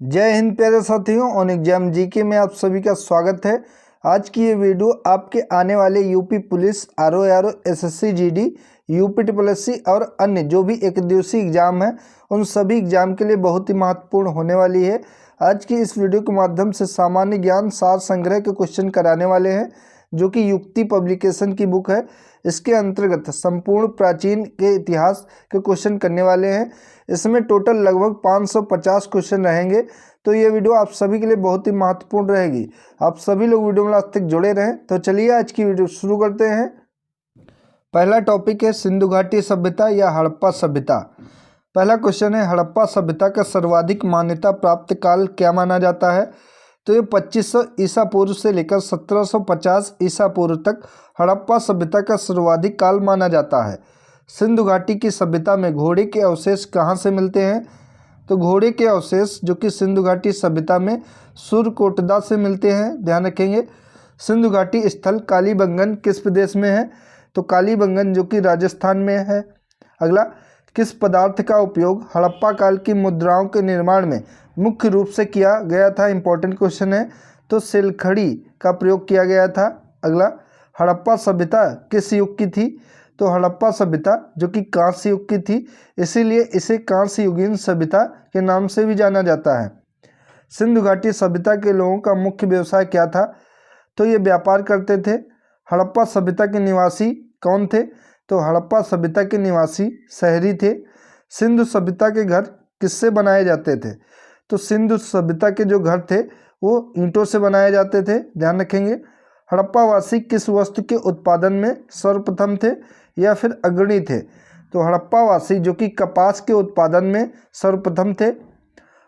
जय हिंद प्यारे साथियों, ऑन एग्जाम जीके में आप सभी का स्वागत है। आज की ये वीडियो आपके आने वाले UP police, RO, SSC GD, UP triple और अन्य जो भी एक दिवसीय एग्जाम है उन सभी एग्जाम के लिए बहुत ही महत्वपूर्ण होने वाली है। आज की इस वीडियो के माध्यम से सामान्य ज्ञान सार संग्रह के क्वेश्चन कराने वाले हैं, जो कि युक्ति पब्लिकेशन की बुक है। इसके अंतर्गत संपूर्ण प्राचीन के इतिहास के क्वेश्चन करने वाले हैं। इसमें टोटल लगभग 550 क्वेश्चन रहेंगे, तो ये वीडियो आप सभी के लिए बहुत ही महत्वपूर्ण रहेगी। आप सभी लोग वीडियो में लास्ट तक जुड़े रहें। तो चलिए आज की वीडियो शुरू करते हैं। पहला टॉपिक है सिंधु घाटी सभ्यता या हड़प्पा सभ्यता। पहला क्वेश्चन है, हड़प्पा सभ्यता का सर्वाधिक मान्यता प्राप्त काल क्या माना जाता है? तो ये 2500 ईसा पूर्व से लेकर 1750 ईसा पूर्व तक हड़प्पा सभ्यता का सर्वाधिक काल माना जाता है। सिंधु घाटी की सभ्यता में घोड़े के अवशेष कहाँ से मिलते हैं? तो घोड़े के अवशेष जो कि सिंधु घाटी सभ्यता में सुरकोटदा से मिलते हैं, ध्यान रखेंगे। सिंधु घाटी स्थल कालीबंगन किस प्रदेश में है? तो कालीबंगन जो कि राजस्थान में है। अगला, किस पदार्थ का उपयोग हड़प्पा काल की मुद्राओं के निर्माण में मुख्य रूप से किया गया था? इंपॉर्टेंट क्वेश्चन है। तो सिलखड़ी का प्रयोग किया गया था। अगला, हड़प्पा सभ्यता किस युग की थी? तो हड़प्पा सभ्यता जो कि कांस्य युग की थी, इसीलिए इसे कांस्य युगीन सभ्यता के नाम से भी जाना जाता है। सिंधु घाटी सभ्यता के लोगों का मुख्य व्यवसाय क्या था? तो ये व्यापार करते थे। हड़प्पा सभ्यता के निवासी कौन थे? तो हड़प्पा सभ्यता के निवासी शहरी थे। सिंधु सभ्यता के घर किससे बनाए जाते थे? तो सिंधु सभ्यता के जो घर थे वो ईंटों से बनाए जाते थे, ध्यान रखेंगे। हड़प्पावासी किस वस्तु के उत्पादन में सर्वप्रथम थे या फिर अग्रणी थे? तो हड़प्पावासी जो कि कपास के उत्पादन में सर्वप्रथम थे।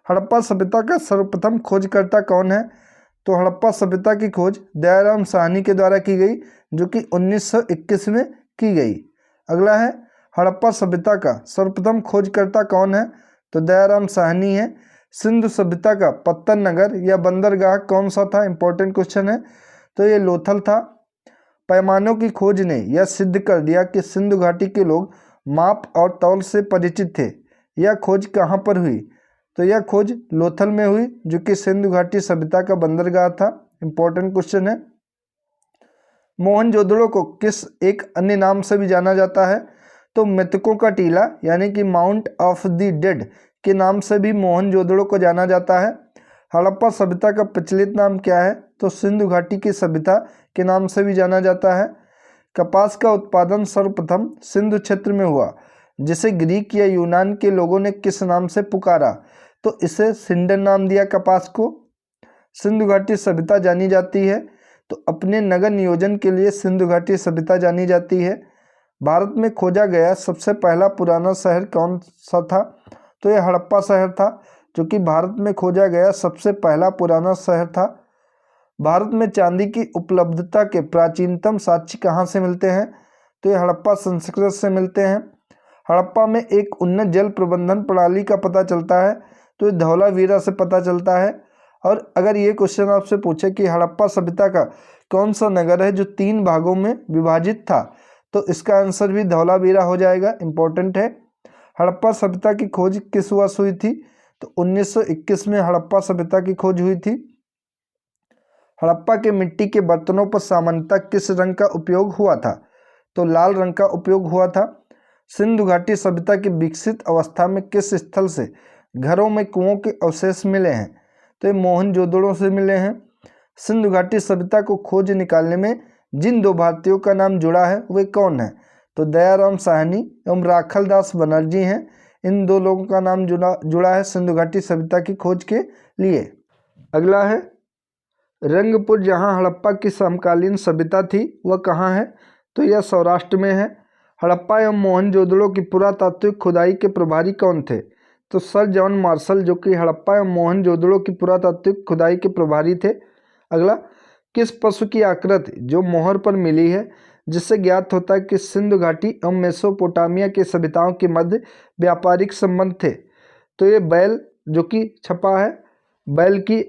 हड़प्पा सभ्यता का सर्वप्रथम खोजकर्ता कौन है? तो हड़प्पा सभ्यता की खोज दयाराम साहनी के द्वारा की गई, जो कि 1921 में की गई। अगला है, हड़प्पा सभ्यता का सर्वप्रथम खोजकर्ता कौन है? तो दयाराम साहनी है। सिंधु सभ्यता का पत्तन नगर या बंदरगाह कौन सा था? इंपॉर्टेंट क्वेश्चन है। तो ये लोथल था। पैमानों की खोज ने यह सिद्ध कर दिया कि सिंधु घाटी के लोग माप और तौल से परिचित थे। यह खोज कहाँ पर हुई? तो यह खोज लोथल में हुई, जो कि सिंधु घाटी सभ्यता का बंदरगाह था। इंपॉर्टेंट क्वेश्चन है। मोहनजोदड़ो को किस एक अन्य नाम से भी जाना जाता है? तो मृतकों का टीला यानी कि माउंट ऑफ द डेड के नाम से भी मोहनजोदड़ो को जाना जाता है। हड़प्पा सभ्यता का प्रचलित नाम क्या है? तो सिंधु घाटी की सभ्यता के नाम से भी जाना जाता है। कपास का उत्पादन सर्वप्रथम सिंधु क्षेत्र में हुआ, जिसे ग्रीक या यूनान के लोगों ने किस नाम से पुकारा? तो इसे सिंडन नाम दिया कपास को। सिंधु घाटी सभ्यता जानी जाती है तो अपने नगर नियोजन के लिए सिंधु घाटी सभ्यता जानी जाती है। भारत में खोजा गया सबसे पहला पुराना शहर कौन सा था? तो यह हड़प्पा शहर था, जो कि भारत में खोजा गया सबसे पहला पुराना शहर था। भारत में चांदी की उपलब्धता के प्राचीनतम साक्ष्य कहाँ से मिलते हैं? तो ये हड़प्पा संस्कृत से मिलते हैं। हड़प्पा में एक उन्नत जल प्रबंधन प्रणाली का पता चलता है, तो ये धौलावीरा से पता चलता है। और अगर ये क्वेश्चन आपसे पूछे कि हड़प्पा सभ्यता का कौन सा नगर है जो 3 भागों में विभाजित था, तो इसका आंसर भी धौलावीरा हो जाएगा। इंपॉर्टेंट है। हड़प्पा सभ्यता की खोज किस वर्ष हुई थी? तो 1921 में हड़प्पा सभ्यता की खोज हुई थी। हड़प्पा के मिट्टी के बर्तनों पर सामान्यतः किस रंग का उपयोग हुआ था? तो लाल रंग का उपयोग हुआ था। सिंधु घाटी सभ्यता की विकसित अवस्था में किस स्थल से घरों में कुओं के अवशेष मिले हैं? तो ये मोहनजोदड़ो से मिले हैं। सिंधु घाटी सभ्यता को खोज निकालने में जिन 2 भारतीयों का नाम जुड़ा है वे कौन है? तो दयाराम साहनी एवं राखल दास बनर्जी हैं। इन 2 लोगों का नाम जुड़ा है सिंधु घाटी सभ्यता की खोज के लिए। अगला है, रंगपुर जहां हड़प्पा की समकालीन सभ्यता थी वह कहाँ है? तो यह सौराष्ट्र में है। हड़प्पा एवं मोहनजोदड़ो की पुरातात्विक खुदाई के प्रभारी कौन थे? तो सर जॉन मार्शल, जो कि हड़प्पा एवं मोहनजोदड़ो की पुरातात्विक खुदाई के प्रभारी थे। अगला, किस पशु की आकृति जो मोहर पर मिली है, जिससे ज्ञात होता है कि सिंधु घाटी एवं मेसोपोटामिया की सभ्यताओं के मध्य व्यापारिक संबंध थे? तो ये बैल जो कि छपा है, बैल की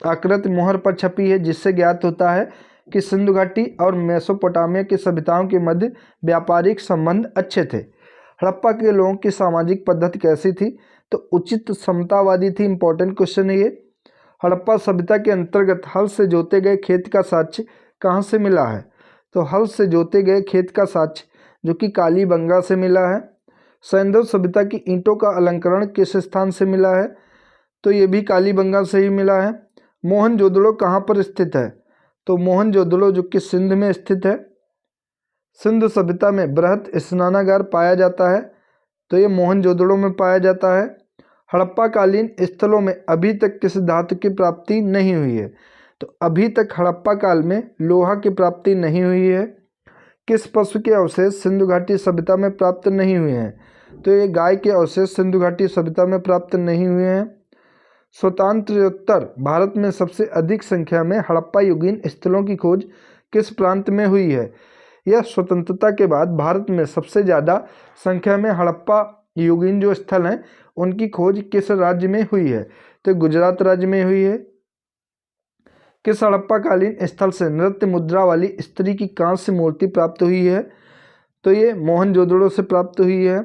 आकृति मोहर पर छपी है, जिससे ज्ञात होता है कि सिंधु घाटी और मेसोपोटामिया की सभ्यताओं के मध्य व्यापारिक संबंध अच्छे थे। हड़प्पा के लोगों की सामाजिक पद्धति कैसी थी? तो उचित समतावादी थी। इंपॉर्टेंट क्वेश्चन है ये। हड़प्पा सभ्यता के अंतर्गत हल से जोते गए खेत का साक्ष्य कहाँ से मिला है? तो हल से जोते गए खेत का साक्ष्य जो कि कालीबंगा से मिला है। सैंधव सभ्यता की ईंटों का अलंकरण किस स्थान से मिला है? तो ये भी कालीबंगा से ही मिला है। मोहनजोदड़ो कहाँ पर स्थित है? तो मोहनजोदड़ो जो कि सिंध में स्थित है। सिंधु सभ्यता में बृहत स्नानागार पाया जाता है, तो ये मोहनजोदड़ो में पाया जाता है। हड़प्पा कालीन स्थलों में अभी तक किस धातु की प्राप्ति नहीं हुई है? तो अभी तक हड़प्पा काल में लोहा की प्राप्ति नहीं हुई है। किस पशु के अवशेष सिंधु घाटी सभ्यता में प्राप्त नहीं हुए हैं? तो ये गाय के अवशेष सिंधु घाटी सभ्यता में प्राप्त नहीं हुए हैं। स्वतंत्रोत्तर भारत में सबसे अधिक संख्या में हड़प्पा युगीन स्थलों की खोज किस प्रांत में हुई है? यह स्वतंत्रता के बाद भारत में सबसे ज़्यादा संख्या में हड़प्पा युगीन जो स्थल हैं उनकी खोज किस राज्य में हुई है? तो गुजरात राज्य में हुई है। किस हड़प्पा कालीन स्थल से नृत्य मुद्रा वाली स्त्री की कांस्य मूर्ति प्राप्त हुई है? तो ये मोहनजोदड़ो से प्राप्त हुई है।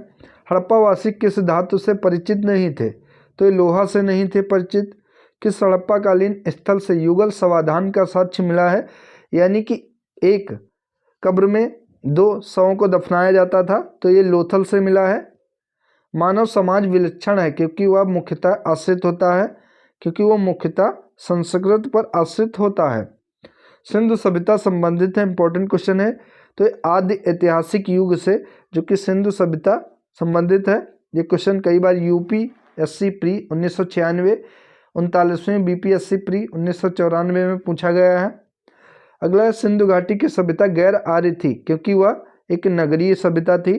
हड़प्पावासी किस धातु से परिचित नहीं थे? तो ये लोहा से नहीं थे परिचित। किस हड़प्पा कालीन स्थल से युगल समाधान का साक्ष्य मिला है, यानी कि एक कब्र में 2 शवों को दफनाया जाता था? तो ये लोथल से मिला है। मानव समाज विलक्षण है क्योंकि वह मुख्यतः आश्रित होता है, क्योंकि वह मुख्यतः संस्कृत पर आश्रित होता है। सिंधु सभ्यता संबंधित है, इंपॉर्टेंट क्वेश्चन है। तो ये आदि ऐतिहासिक युग से जो कि सिंधु सभ्यता संबंधित है। ये क्वेश्चन कई बार यूपीएससी प्री 1996, 39वें बीपीएससी प्री 1994 में पूछा गया है। अगला है सिंधु घाटी की सभ्यता गैर आर्य थी क्योंकि वह एक नगरीय सभ्यता थी।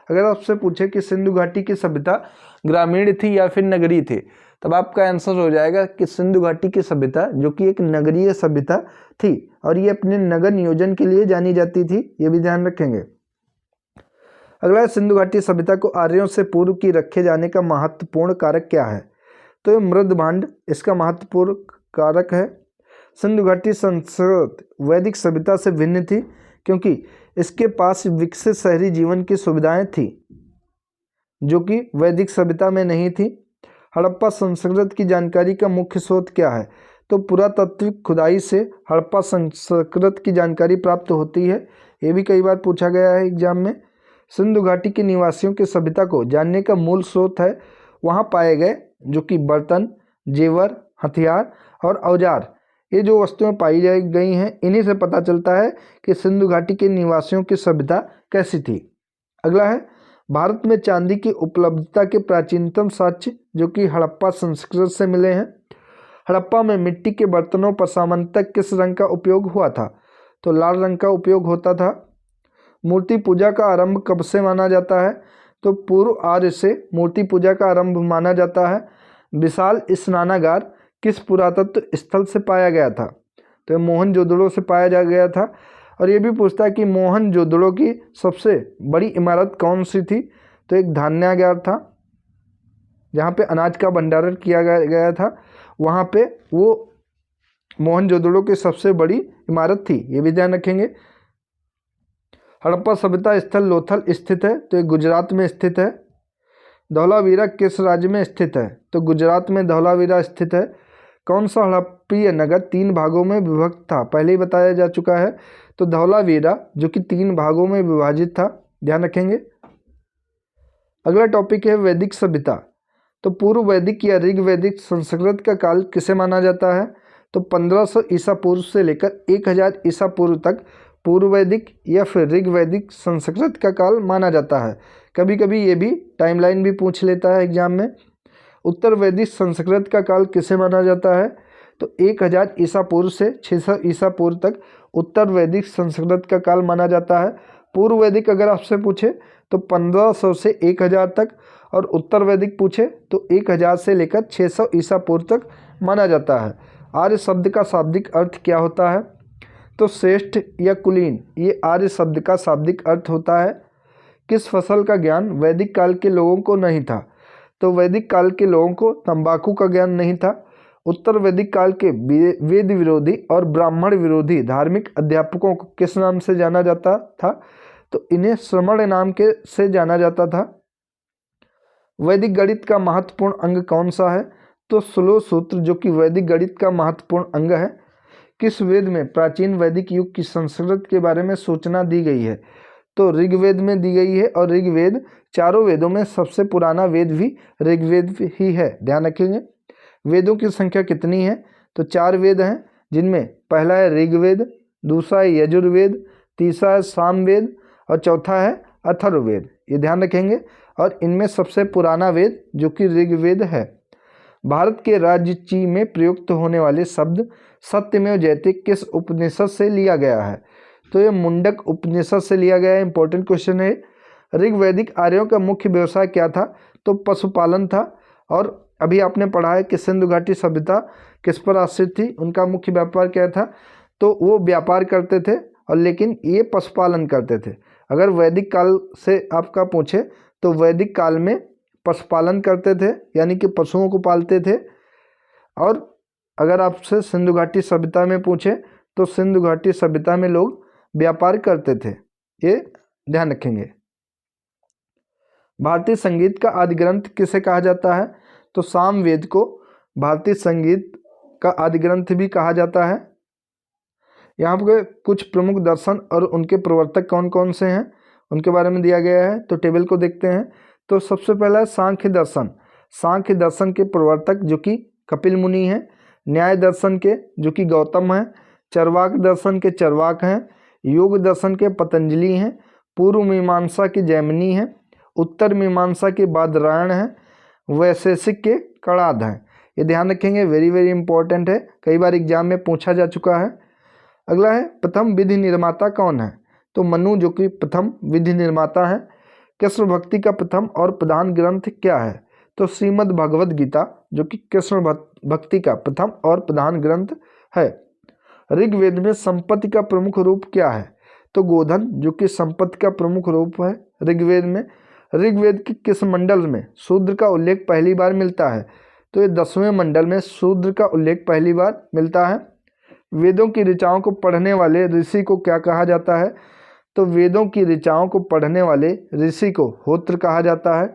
अगर आपसे पूछे कि सिंधु घाटी की सभ्यता ग्रामीण थी या फिर नगरीय थी, तब आपका आंसर हो जाएगा कि सिंधु घाटी की सभ्यता जो कि एक नगरीय सभ्यता थी और ये अपने नगर नियोजन के लिए जानी जाती थी, ये भी ध्यान रखेंगे। अगला है सिंधु घाटी सभ्यता को आर्यों से पूर्व की रखे जाने का महत्वपूर्ण कारक क्या है? तो ये मृद भांड इसका महत्वपूर्ण कारक है। सिंधु घाटी संस्कृत वैदिक सभ्यता से भिन्न थी क्योंकि इसके पास विकसित शहरी जीवन की सुविधाएं थी जो कि वैदिक सभ्यता में नहीं थी। हड़प्पा संस्कृत की जानकारी का मुख्य स्रोत क्या है? तो पुरातात्विक खुदाई से हड़प्पा संस्कृत की जानकारी प्राप्त होती है, ये भी कई बार पूछा गया है एग्जाम में। सिंधु घाटी के निवासियों की सभ्यता को जानने का मूल स्रोत है वहाँ पाए गए जो कि बर्तन, जेवर, हथियार और औजार, ये जो वस्तुएं पाई गई हैं इन्हीं से पता चलता है कि सिंधु घाटी के निवासियों की सभ्यता कैसी थी। अगला है भारत में चांदी की उपलब्धता के प्राचीनतम साक्ष्य जो कि हड़प्पा संस्कृत से मिले हैं। हड़प्पा में मिट्टी के बर्तनों पर सामान्यतः किस रंग का उपयोग हुआ था? तो लाल रंग का उपयोग होता था। मूर्ति पूजा का आरंभ कब से माना जाता है? तो पूर्व आर्य से मूर्ति पूजा का आरंभ माना जाता है। विशाल स्नानागार किस पुरातत्व स्थल से पाया गया था? तो मोहनजोदड़ो से पाया गया था। और ये भी पूछता है कि मोहनजोदड़ो की सबसे बड़ी इमारत कौन सी थी? तो एक धान्यागार था जहाँ पे अनाज का भंडारण किया गया था, वहाँ पे वो मोहनजोदड़ो की सबसे बड़ी इमारत थी, ये भी ध्यान रखेंगे। हड़प्पा सभ्यता स्थल लोथल स्थित है, तो ये गुजरात में स्थित है। धौलावीरा किस राज्य में स्थित है? तो गुजरात में धौलावीरा स्थित है। कौन सा हड़प्पीय नगर 3 भागों में विभक्त था? पहले ही बताया जा चुका है। तो धौलावीरा जो कि 3 भागों में विभाजित था, ध्यान रखेंगे। अगला टॉपिक है वैदिक सभ्यता। तो पूर्व वैदिक या ऋग वैदिक संस्कृत का काल किसे माना जाता है? तो 1500 ईसा पूर्व से लेकर 1000 ईसा पूर्व तक पूर्व वैदिक या फिर ऋग वैदिक संस्कृत का काल माना जाता है। कभी कभी ये भी टाइमलाइन भी पूछ लेता है एग्जाम में। उत्तर वैदिक संस्कृत का काल किसे माना जाता है? तो 1000 ईसा पूर्व से 600 ईसा पूर्व तक उत्तर वैदिक संस्कृत का काल माना जाता है। पूर्व वैदिक अगर आपसे पूछे तो 1500 से 1000 तक, और उत्तर वैदिक पूछे तो 1000 से लेकर 600 ईसा पूर्व तक माना जाता है। आर्य शब्द का शाब्दिक अर्थ क्या होता है? तो श्रेष्ठ या कुलीन, ये आर्य शब्द का शाब्दिक अर्थ होता है। किस फसल का ज्ञान वैदिक काल के लोगों को नहीं था? तो वैदिक काल के लोगों को तंबाकू का ज्ञान नहीं था। उत्तर वैदिक काल के वेद विरोधी और ब्राह्मण विरोधी धार्मिक अध्यापकों को किस नाम से जाना जाता था? तो इन्हें श्रमण नाम के से जाना जाता था। वैदिक गणित का महत्वपूर्ण अंग कौन सा है? तो श्लोक सूत्र जो कि वैदिक गणित का महत्वपूर्ण अंग है। किस वेद में प्राचीन वैदिक युग की संस्कृत के बारे में सूचना दी गई है? तो ऋग्वेद में दी गई है, और ऋग्वेद चारों वेदों में सबसे पुराना वेद भी ऋग्वेद ही है, ध्यान रखेंगे। वेदों की संख्या कितनी है? तो 4 वेद हैं, जिनमें पहला है ऋग्वेद, दूसरा है यजुर्वेद, तीसरा है सामवेद और चौथा है अथर्ववेद, ये ध्यान रखेंगे। और इनमें सबसे पुराना वेद जो कि ऋग्वेद है। भारत के राज्यची में प्रयुक्त होने वाले शब्द सत्यमेव जयते किस उपनिषद से लिया गया है? तो ये मुंडक उपनिषद से लिया गया है, इंपॉर्टेंट क्वेश्चन है। ऋग्वैदिक आर्यों का मुख्य व्यवसाय क्या था? तो पशुपालन था। और अभी आपने पढ़ा है कि सिंधु घाटी सभ्यता किस पर आश्रित थी, उनका मुख्य व्यापार क्या था? तो वो व्यापार करते थे, और लेकिन ये पशुपालन करते थे। अगर वैदिक काल से आपका पूछे तो वैदिक काल में पशुपालन करते थे, यानी कि पशुओं को पालते थे। और अगर आपसे सिंधु घाटी सभ्यता में पूछे तो सिंधु घाटी सभ्यता में लोग व्यापार करते थे, ये ध्यान रखेंगे। भारतीय संगीत का आदि ग्रंथ किसे कहा जाता है? तो सामवेद को भारतीय संगीत का आदि ग्रंथ भी कहा जाता है। यहाँ पर कुछ प्रमुख दर्शन और उनके प्रवर्तक कौन कौन से हैं उनके बारे में दिया गया है, तो टेबल को देखते हैं। तो सबसे पहला है सांख्य दर्शन। सांख्य दर्शन के प्रवर्तक जो कि कपिल मुनि हैं। न्याय दर्शन के जो कि गौतम हैं। चरवाक दर्शन के चरवाक हैं। योग दर्शन के पतंजलि हैं। पूर्व मीमांसा के जैमिनी हैं। उत्तर मीमांसा के बादरायण हैं। वैशेषिक के कणाद हैं। ये ध्यान रखेंगे, वेरी वेरी इंपॉर्टेंट है, कई बार एग्जाम में पूछा जा चुका है। अगला है प्रथम विधि निर्माता कौन है? तो मनु जो कि प्रथम विधि निर्माता है। कृष्ण भक्ति का प्रथम और प्रधान ग्रंथ क्या है? तो श्रीमद् भगवद गीता जो कि कृष्ण भक्ति का प्रथम और प्रधान ग्रंथ है। ऋग्वेद में संपत्ति का प्रमुख रूप क्या है? तो गोधन जो कि संपत्ति का प्रमुख रूप है ऋग्वेद में। ऋग्वेद के किस मंडल में शूद्र का उल्लेख पहली बार मिलता है? तो ये 10वें मंडल में शूद्र का उल्लेख पहली बार मिलता है। वेदों की ऋचाओं को पढ़ने वाले ऋषि को क्या कहा जाता है? तो वेदों की ऋचाओं को पढ़ने वाले ऋषि को होत्र कहा जाता है।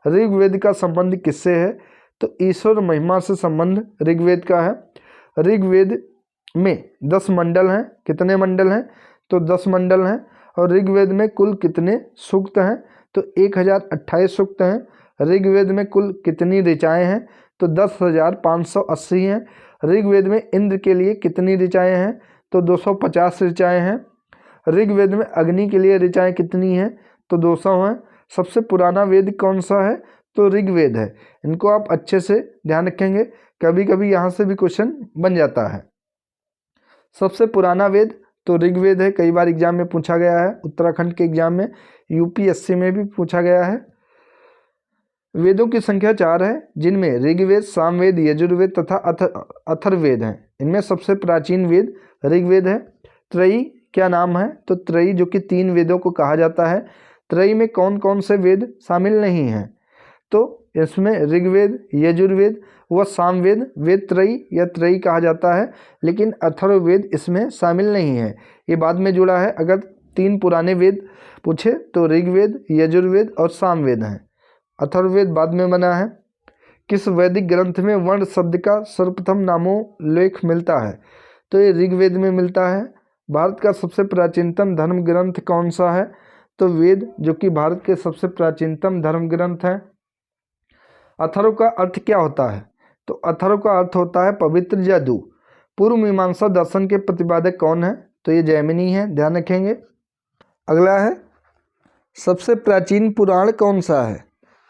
ऋग्वेद का संबंध किससे है? तो ईश्वर महिमा से संबंध ऋग्वेद का है। ऋग्वेद में 10 मंडल हैं। कितने मंडल हैं? तो 10 मंडल हैं। और ऋग्वेद में कुल कितने सूक्त हैं? तो 1028 सूक्त हैं। ऋग्वेद में कुल कितनी ऋचाएँ हैं? तो 10,580 हैं। ऋग्वेद में इंद्र के लिए कितनी ऋचाएँ हैं? तो 250 ऋचाएँ हैं। ऋग्वेद में अग्नि के लिए ऋचाएँ कितनी हैं? तो 200 हैं। सबसे पुराना वेद कौन सा है? तो ऋग्वेद है। इनको आप अच्छे से ध्यान रखेंगे, कभी कभी यहाँ से भी क्वेश्चन बन जाता है। सबसे पुराना वेद तो ऋग्वेद है, कई बार एग्जाम में पूछा गया है। उत्तराखंड के एग्जाम में, यूपीएससी में भी पूछा गया है। वेदों की संख्या 4 है, जिनमें ऋग्वेद, सामवेद, यजुर्वेद तथा अथर्ववेद हैं। इनमें सबसे प्राचीन वेद ऋग्वेद है। त्रयी क्या नाम है? तो त्रयी जो कि 3 वेदों को कहा जाता है। त्रयी में कौन कौन से वेद शामिल नहीं हैं? तो इसमें ऋग्वेद, यजुर्वेद व सामवेद वेद त्रयी या त्रयी कहा जाता है, लेकिन अथर्ववेद इसमें शामिल नहीं है, ये बाद में जुड़ा है। अगर 3 पुराने वेद पूछे तो ऋग्वेद, यजुर्वेद और सामवेद हैं। अथर्ववेद बाद में बना है। किस वैदिक ग्रंथ में वर्ण शब्द का सर्वप्रथम नामोल्लेख मिलता है? तो ये ऋग्वेद में मिलता है। भारत का सबसे प्राचीनतम धर्म ग्रंथ कौन सा है? तो वेद जो कि भारत के सबसे प्राचीनतम धर्म ग्रंथ है। अथर्व का अर्थ क्या होता है? तो अथर्व का अर्थ होता है पवित्र या दू। पूर्व मीमांसा दर्शन के प्रतिपादक कौन है? तो ये जैमिनी है, ध्यान रखेंगे। अगला है सबसे प्राचीन पुराण कौन सा है?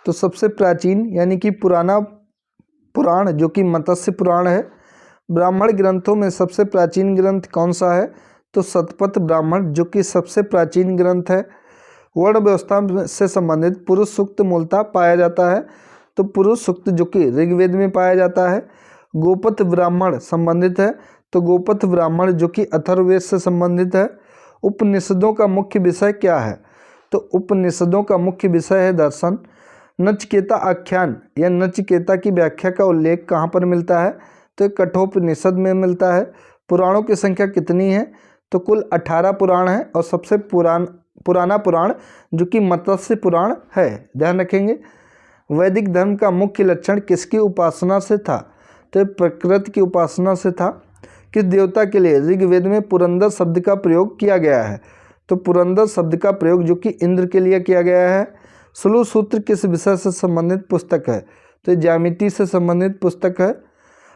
तो सबसे प्राचीन यानी कि पुराना पुराण जो कि मत्स्य पुराण है। ब्राह्मण ग्रंथों में सबसे प्राचीन ग्रंथ कौन सा है? तो शतपथ ब्राह्मण जो कि सबसे प्राचीन ग्रंथ है। वर्ण व्यवस्था से संबंधित पुरुष सूक्त मूलतः पाया जाता है। तो पुरुष सूक्त जो कि ऋग्वेद में पाया जाता है। गोपथ ब्राह्मण संबंधित है, तो गोपथ ब्राह्मण जो कि अथर्ववेद से संबंधित है। उपनिषदों का मुख्य विषय क्या है? तो उपनिषदों का मुख्य विषय है दर्शन। नचिकेता आख्यान या नचिकेता की व्याख्या का उल्लेख कहाँ पर मिलता है? तो कठोपनिषद में मिलता है। पुराणों की संख्या कितनी है? तो कुल 18 पुराण है, और सबसे पुराना पुराण जो कि मत्स्य पुराण है, ध्यान रखेंगे। वैदिक धर्म का मुख्य लक्षण किसकी उपासना से था? तो प्रकृति की उपासना से था। किस देवता के लिए ऋग्वेद में पुरंदर शब्द का प्रयोग किया गया है? तो पुरंदर शब्द का प्रयोग जो कि इंद्र के लिए किया गया है। श्लोक सूत्र किस विषय से संबंधित पुस्तक है? तो ज्यामिति से संबंधित पुस्तक है।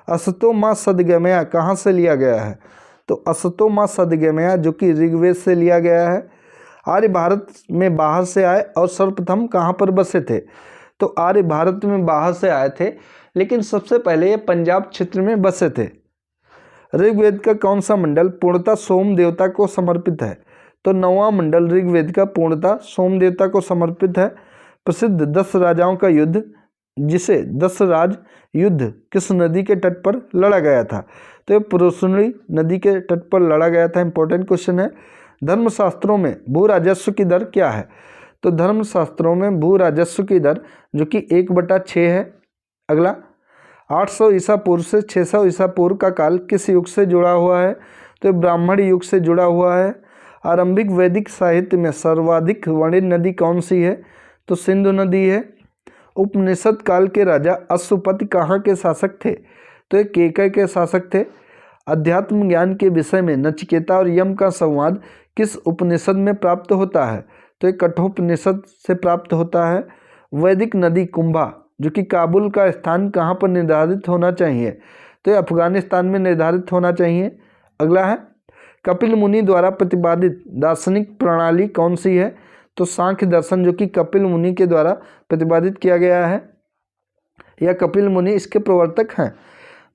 असतो माँ सदगमया कहाँ से लिया गया है? तो असतो माँ सदगमया जो कि ऋग्वेद से लिया गया है। आर्य भारत में बाहर से आए और सर्वप्रथम कहाँ पर बसे थे? तो आर्य भारत में बाहर से आए थे, लेकिन सबसे पहले ये पंजाब क्षेत्र में बसे थे। ऋग्वेद का कौन सा मंडल पूर्णतः सोम देवता को समर्पित है? तो 9वां मंडल ऋग्वेद का पूर्णतः सोम देवता को समर्पित है। प्रसिद्ध 10 राजाओं का युद्ध, जिसे 10 राज युद्ध किस नदी के तट पर लड़ा गया था? तो ये पुरुषनी नदी के तट पर लड़ा गया था। इंपॉर्टेंट क्वेश्चन है। धर्मशास्त्रों में भू राजस्व की दर क्या है? तो धर्मशास्त्रों में भू राजस्व की दर जो कि 1/6 है। अगला 800 ईसा पूर्व से 600 ईसा पूर्व का काल किस युग से जुड़ा हुआ है? तो ब्राह्मण युग से जुड़ा हुआ है। आरंभिक वैदिक साहित्य में सर्वाधिक वर्णित नदी कौन सी है? तो सिंधु नदी है। उपनिषद काल के राजा अश्वपति कहाँ के शासक थे? तो ये केकय के शासक थे। अध्यात्म ज्ञान के विषय में नचिकेता और यम का संवाद किस उपनिषद में प्राप्त होता है? तो ये कठोपनिषद से प्राप्त होता है। वैदिक नदी कुंभा जो कि काबुल का स्थान कहाँ पर निर्धारित होना चाहिए? तो ये अफगानिस्तान में निर्धारित होना चाहिए। अगला है कपिल मुनि द्वारा प्रतिपादित दार्शनिक प्रणाली कौन सी है? तो सांख्य दर्शन जो कि कपिल मुनि के द्वारा प्रतिपादित किया गया है, या कपिल मुनि इसके प्रवर्तक हैं।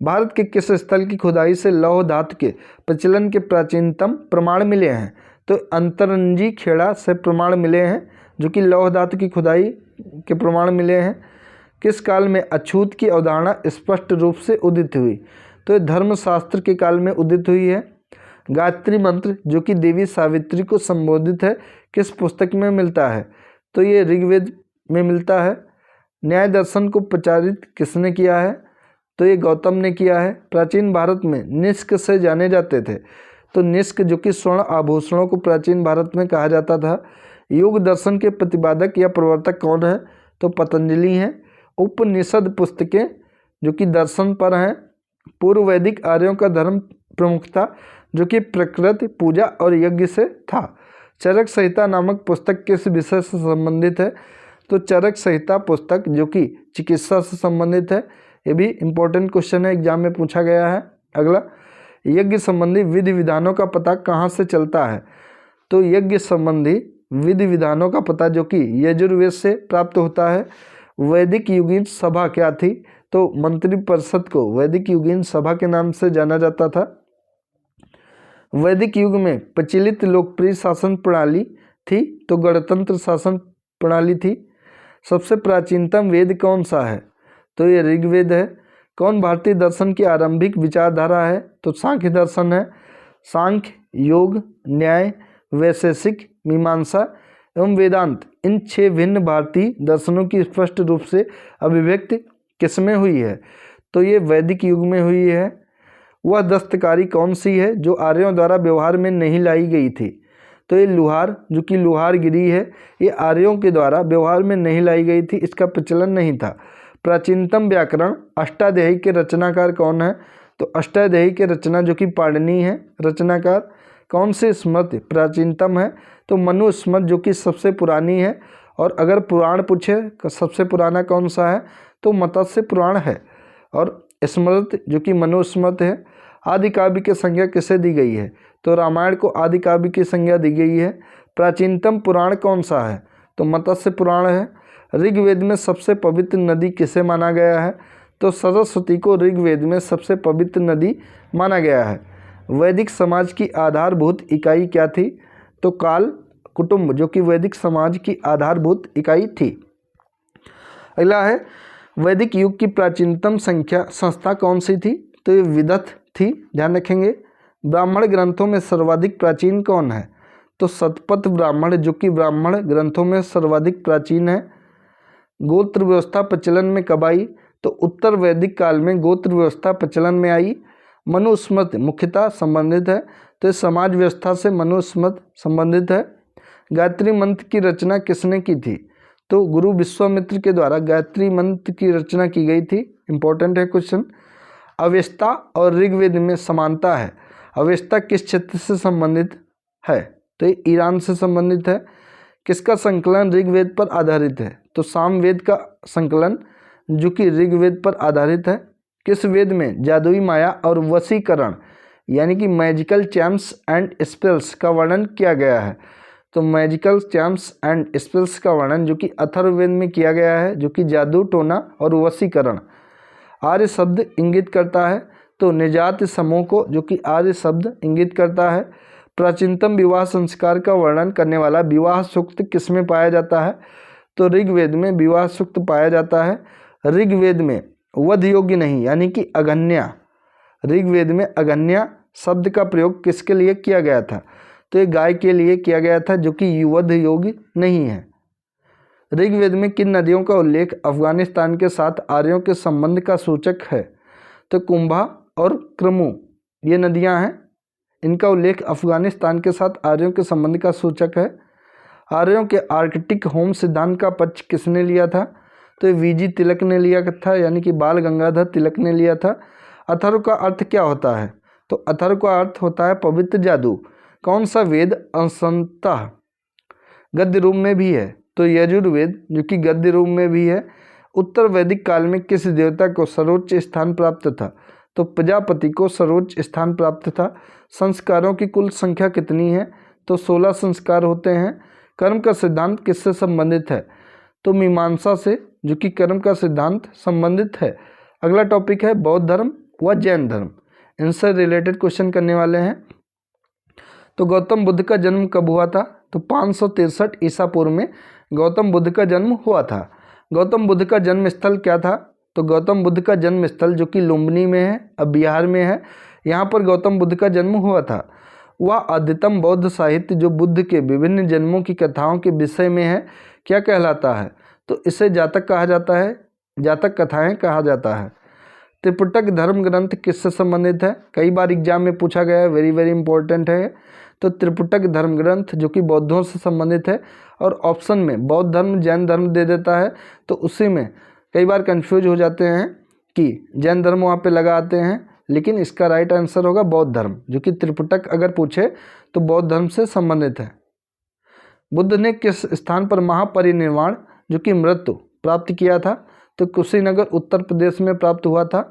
भारत के किस स्थल की खुदाई से लौह धातु के प्रचलन के प्राचीनतम प्रमाण मिले हैं? तो अंतरंजी खेड़ा से प्रमाण मिले हैं, जो कि लौह धातु की खुदाई के प्रमाण मिले हैं। किस काल में अछूत की अवधारणा स्पष्ट रूप से उदित हुई? तो ये धर्मशास्त्र के काल में उदित हुई है। गायत्री मंत्र जो कि देवी सावित्री को संबोधित है, किस पुस्तक में मिलता है? तो ये ऋग्वेद में मिलता है। न्याय दर्शन को प्रचारित किसने किया है? तो ये गौतम ने किया है। प्राचीन भारत में निष्क से जाने जाते थे। तो निष्क जो कि स्वर्ण आभूषणों को प्राचीन भारत में कहा जाता था। योग दर्शन के प्रतिपादक या प्रवर्तक कौन है? तो पतंजलि हैं। उपनिषद पुस्तकें जो कि दर्शन पर हैं। पूर्व वैदिक आर्यों का धर्म प्रमुखता जो कि प्रकृति पूजा और यज्ञ से था। चरक संहिता नामक पुस्तक किस विषय से संबंधित है? तो चरक संहिता पुस्तक जो कि चिकित्सा से संबंधित है। ये भी इम्पोर्टेंट क्वेश्चन है, एग्जाम में पूछा गया है। अगला यज्ञ संबंधी विधि विधानों का पता कहाँ से चलता है? तो यज्ञ संबंधी विधि विधानों का पता जो कि यजुर्वेद से प्राप्त होता है। वैदिक युगीन सभा क्या थी? तो मंत्रिपरिषद को वैदिक युगीन सभा के नाम से जाना जाता था। वैदिक युग में प्रचलित लोकप्रिय शासन प्रणाली थी? तो गणतंत्र शासन प्रणाली थी। सबसे प्राचीनतम वेद कौन सा है? तो ये ऋग्वेद है। कौन भारतीय दर्शन की आरंभिक विचारधारा है? तो सांख्य दर्शन है। सांख्य, योग, न्याय, वैशेषिक, मीमांसा एवं वेदांत, इन 6 भिन्न भारतीय दर्शनों की स्पष्ट रूप से अभिव्यक्ति किसमें हुई है? तो ये वैदिक युग में हुई है। वह दस्तकारी कौन सी है जो आर्यों द्वारा व्यवहार में नहीं लाई गई थी? तो ये लुहार जो कि लुहारगिरी है, ये आर्यों के द्वारा व्यवहार में नहीं लाई गई थी, इसका प्रचलन नहीं था। प्राचीनतम व्याकरण अष्टाध्यायी के रचनाकार कौन है? तो अष्टाध्यायी के रचना जो कि पाणिनि है रचनाकार। कौन सी स्मृति प्राचीनतम है? तो मनु स्मृति जो कि सबसे पुरानी है। और अगर पुराण पूछे सबसे पुराना कौन सा है? तो मत्स्य पुराण है। और स्मृति जो कि मनु स्मृति है। आदि काव्य की संज्ञा किसे दी गई है? तो रामायण को आदि काव्य की संज्ञा दी गई है। प्राचीनतम पुराण कौन सा है? तो मत्स्य पुराण है। ऋग्वेद में सबसे पवित्र नदी किसे माना गया है? तो सरस्वती को ऋग्वेद में सबसे पवित्र नदी माना गया है। वैदिक समाज की आधारभूत इकाई क्या थी? तो काल कुटुंब जो कि वैदिक समाज की आधारभूत इकाई थी। अगला है वैदिक युग की प्राचीनतम संस्था कौन सी थी? तो ये विदथ थी, ध्यान रखेंगे। ब्राह्मण ग्रंथों में सर्वाधिक प्राचीन कौन है? तो शतपथ ब्राह्मण जो कि ब्राह्मण ग्रंथों में सर्वाधिक प्राचीन है। गोत्र व्यवस्था प्रचलन में कब आई? तो उत्तर वैदिक काल में गोत्र व्यवस्था प्रचलन में आई। मनुस्मृति मुख्यतः संबंधित है, तो समाज व्यवस्था से मनुस्मृति संबंधित है। गायत्री मंत्र की रचना किसने की थी? तो गुरु विश्वामित्र के द्वारा गायत्री मंत्र की रचना की गई थी। इंपॉर्टेंट है क्वेश्चन। अवेस्ता और ऋग्वेद में समानता है। अवेस्ता किस क्षेत्र से संबंधित है? तो ये ईरान से संबंधित है। किसका संकलन ऋग्वेद पर आधारित है? तो सामवेद का संकलन जो कि ऋग्वेद पर आधारित है। किस वेद में जादुई माया और वशीकरण यानी कि मैजिकल चार्म्स एंड स्पेल्स का वर्णन किया गया है? तो मैजिकल चार्म्स एंड स्पेल्स का वर्णन जो कि अथर्ववेद में किया गया है, जो कि जादू टोना और वशीकरण आर्य शब्द इंगित करता है। तो निजात समूह को जो कि आर्य शब्द इंगित करता है। प्राचीनतम विवाह संस्कार का वर्णन करने वाला विवाह सूक्त किसमें पाया जाता है? तो ऋग्वेद में विवाह सूक्त पाया जाता है। ऋग्वेद में वध योग्य नहीं यानी कि अगन्या, ऋग्वेद में अगन्या शब्द का प्रयोग किसके लिए किया गया था? तो ये गाय के लिए किया गया था जो कि वध योग्य नहीं है। ऋग्वेद में किन नदियों का उल्लेख अफगानिस्तान के साथ आर्यों के संबंध का सूचक है? तो कुंभा और क्रमु ये नदियां हैं, इनका उल्लेख अफगानिस्तान के साथ आर्यों के संबंध का सूचक है। आर्यों के आर्कटिक होम सिद्धांत का पक्ष किसने लिया था? तो वीजी तिलक ने लिया था यानी कि बाल गंगाधर तिलक ने लिया था। अथर्व का अर्थ क्या होता है? तो अथर्व का अर्थ होता है पवित्र जादू। कौन सा वेद अंशतः गद्य रूप में भी है? तो यजुर्वेद जो कि गद्य रूप में भी है। उत्तर वैदिक काल में किस देवता को सर्वोच्च स्थान प्राप्त था? तो प्रजापति को सर्वोच्च स्थान प्राप्त था। संस्कारों की कुल संख्या कितनी है? तो 16 संस्कार होते हैं। कर्म का सिद्धांत किससे संबंधित है? तो मीमांसा से जो कि कर्म का सिद्धांत संबंधित है। अगला टॉपिक है बौद्ध धर्म व जैन धर्म, इनसे रिलेटेड क्वेश्चन करने वाले हैं। तो गौतम बुद्ध का जन्म कब हुआ था? तो 563 ईसा पूर्व में गौतम बुद्ध का जन्म हुआ था। गौतम बुद्ध का जन्म स्थल क्या था? तो गौतम बुद्ध का जन्म स्थल जो कि लुम्बिनी में है, अब बिहार में है, यहाँ पर गौतम बुद्ध का जन्म हुआ था। वह अद्यतम बौद्ध साहित्य जो बुद्ध के विभिन्न जन्मों की कथाओं के विषय में है क्या कहलाता है? तो इसे जातक कहा जाता है, जातक कथाएं कहा जाता है। त्रिपिटक धर्म ग्रंथ किससे संबंधित है? कई बार एग्जाम में पूछा गया है, वेरी वेरी इंपॉर्टेंट है। तो त्रिपिटक धर्म ग्रंथ जो कि बौद्धों से संबंधित है और ऑप्शन में बौद्ध धर्म जैन धर्म दे देता है, तो उसी में कई बार कंफ्यूज हो जाते हैं कि जैन धर्म वहाँ पे लगा आते हैं, लेकिन इसका राइट आंसर होगा बौद्ध धर्म, जो कि त्रिपिटक अगर पूछे तो बौद्ध धर्म से संबंधित है। बुद्ध ने किस स्थान पर महापरिनिर्वाण जो कि मृत्यु प्राप्त किया था? तो कुशीनगर उत्तर प्रदेश में प्राप्त हुआ था,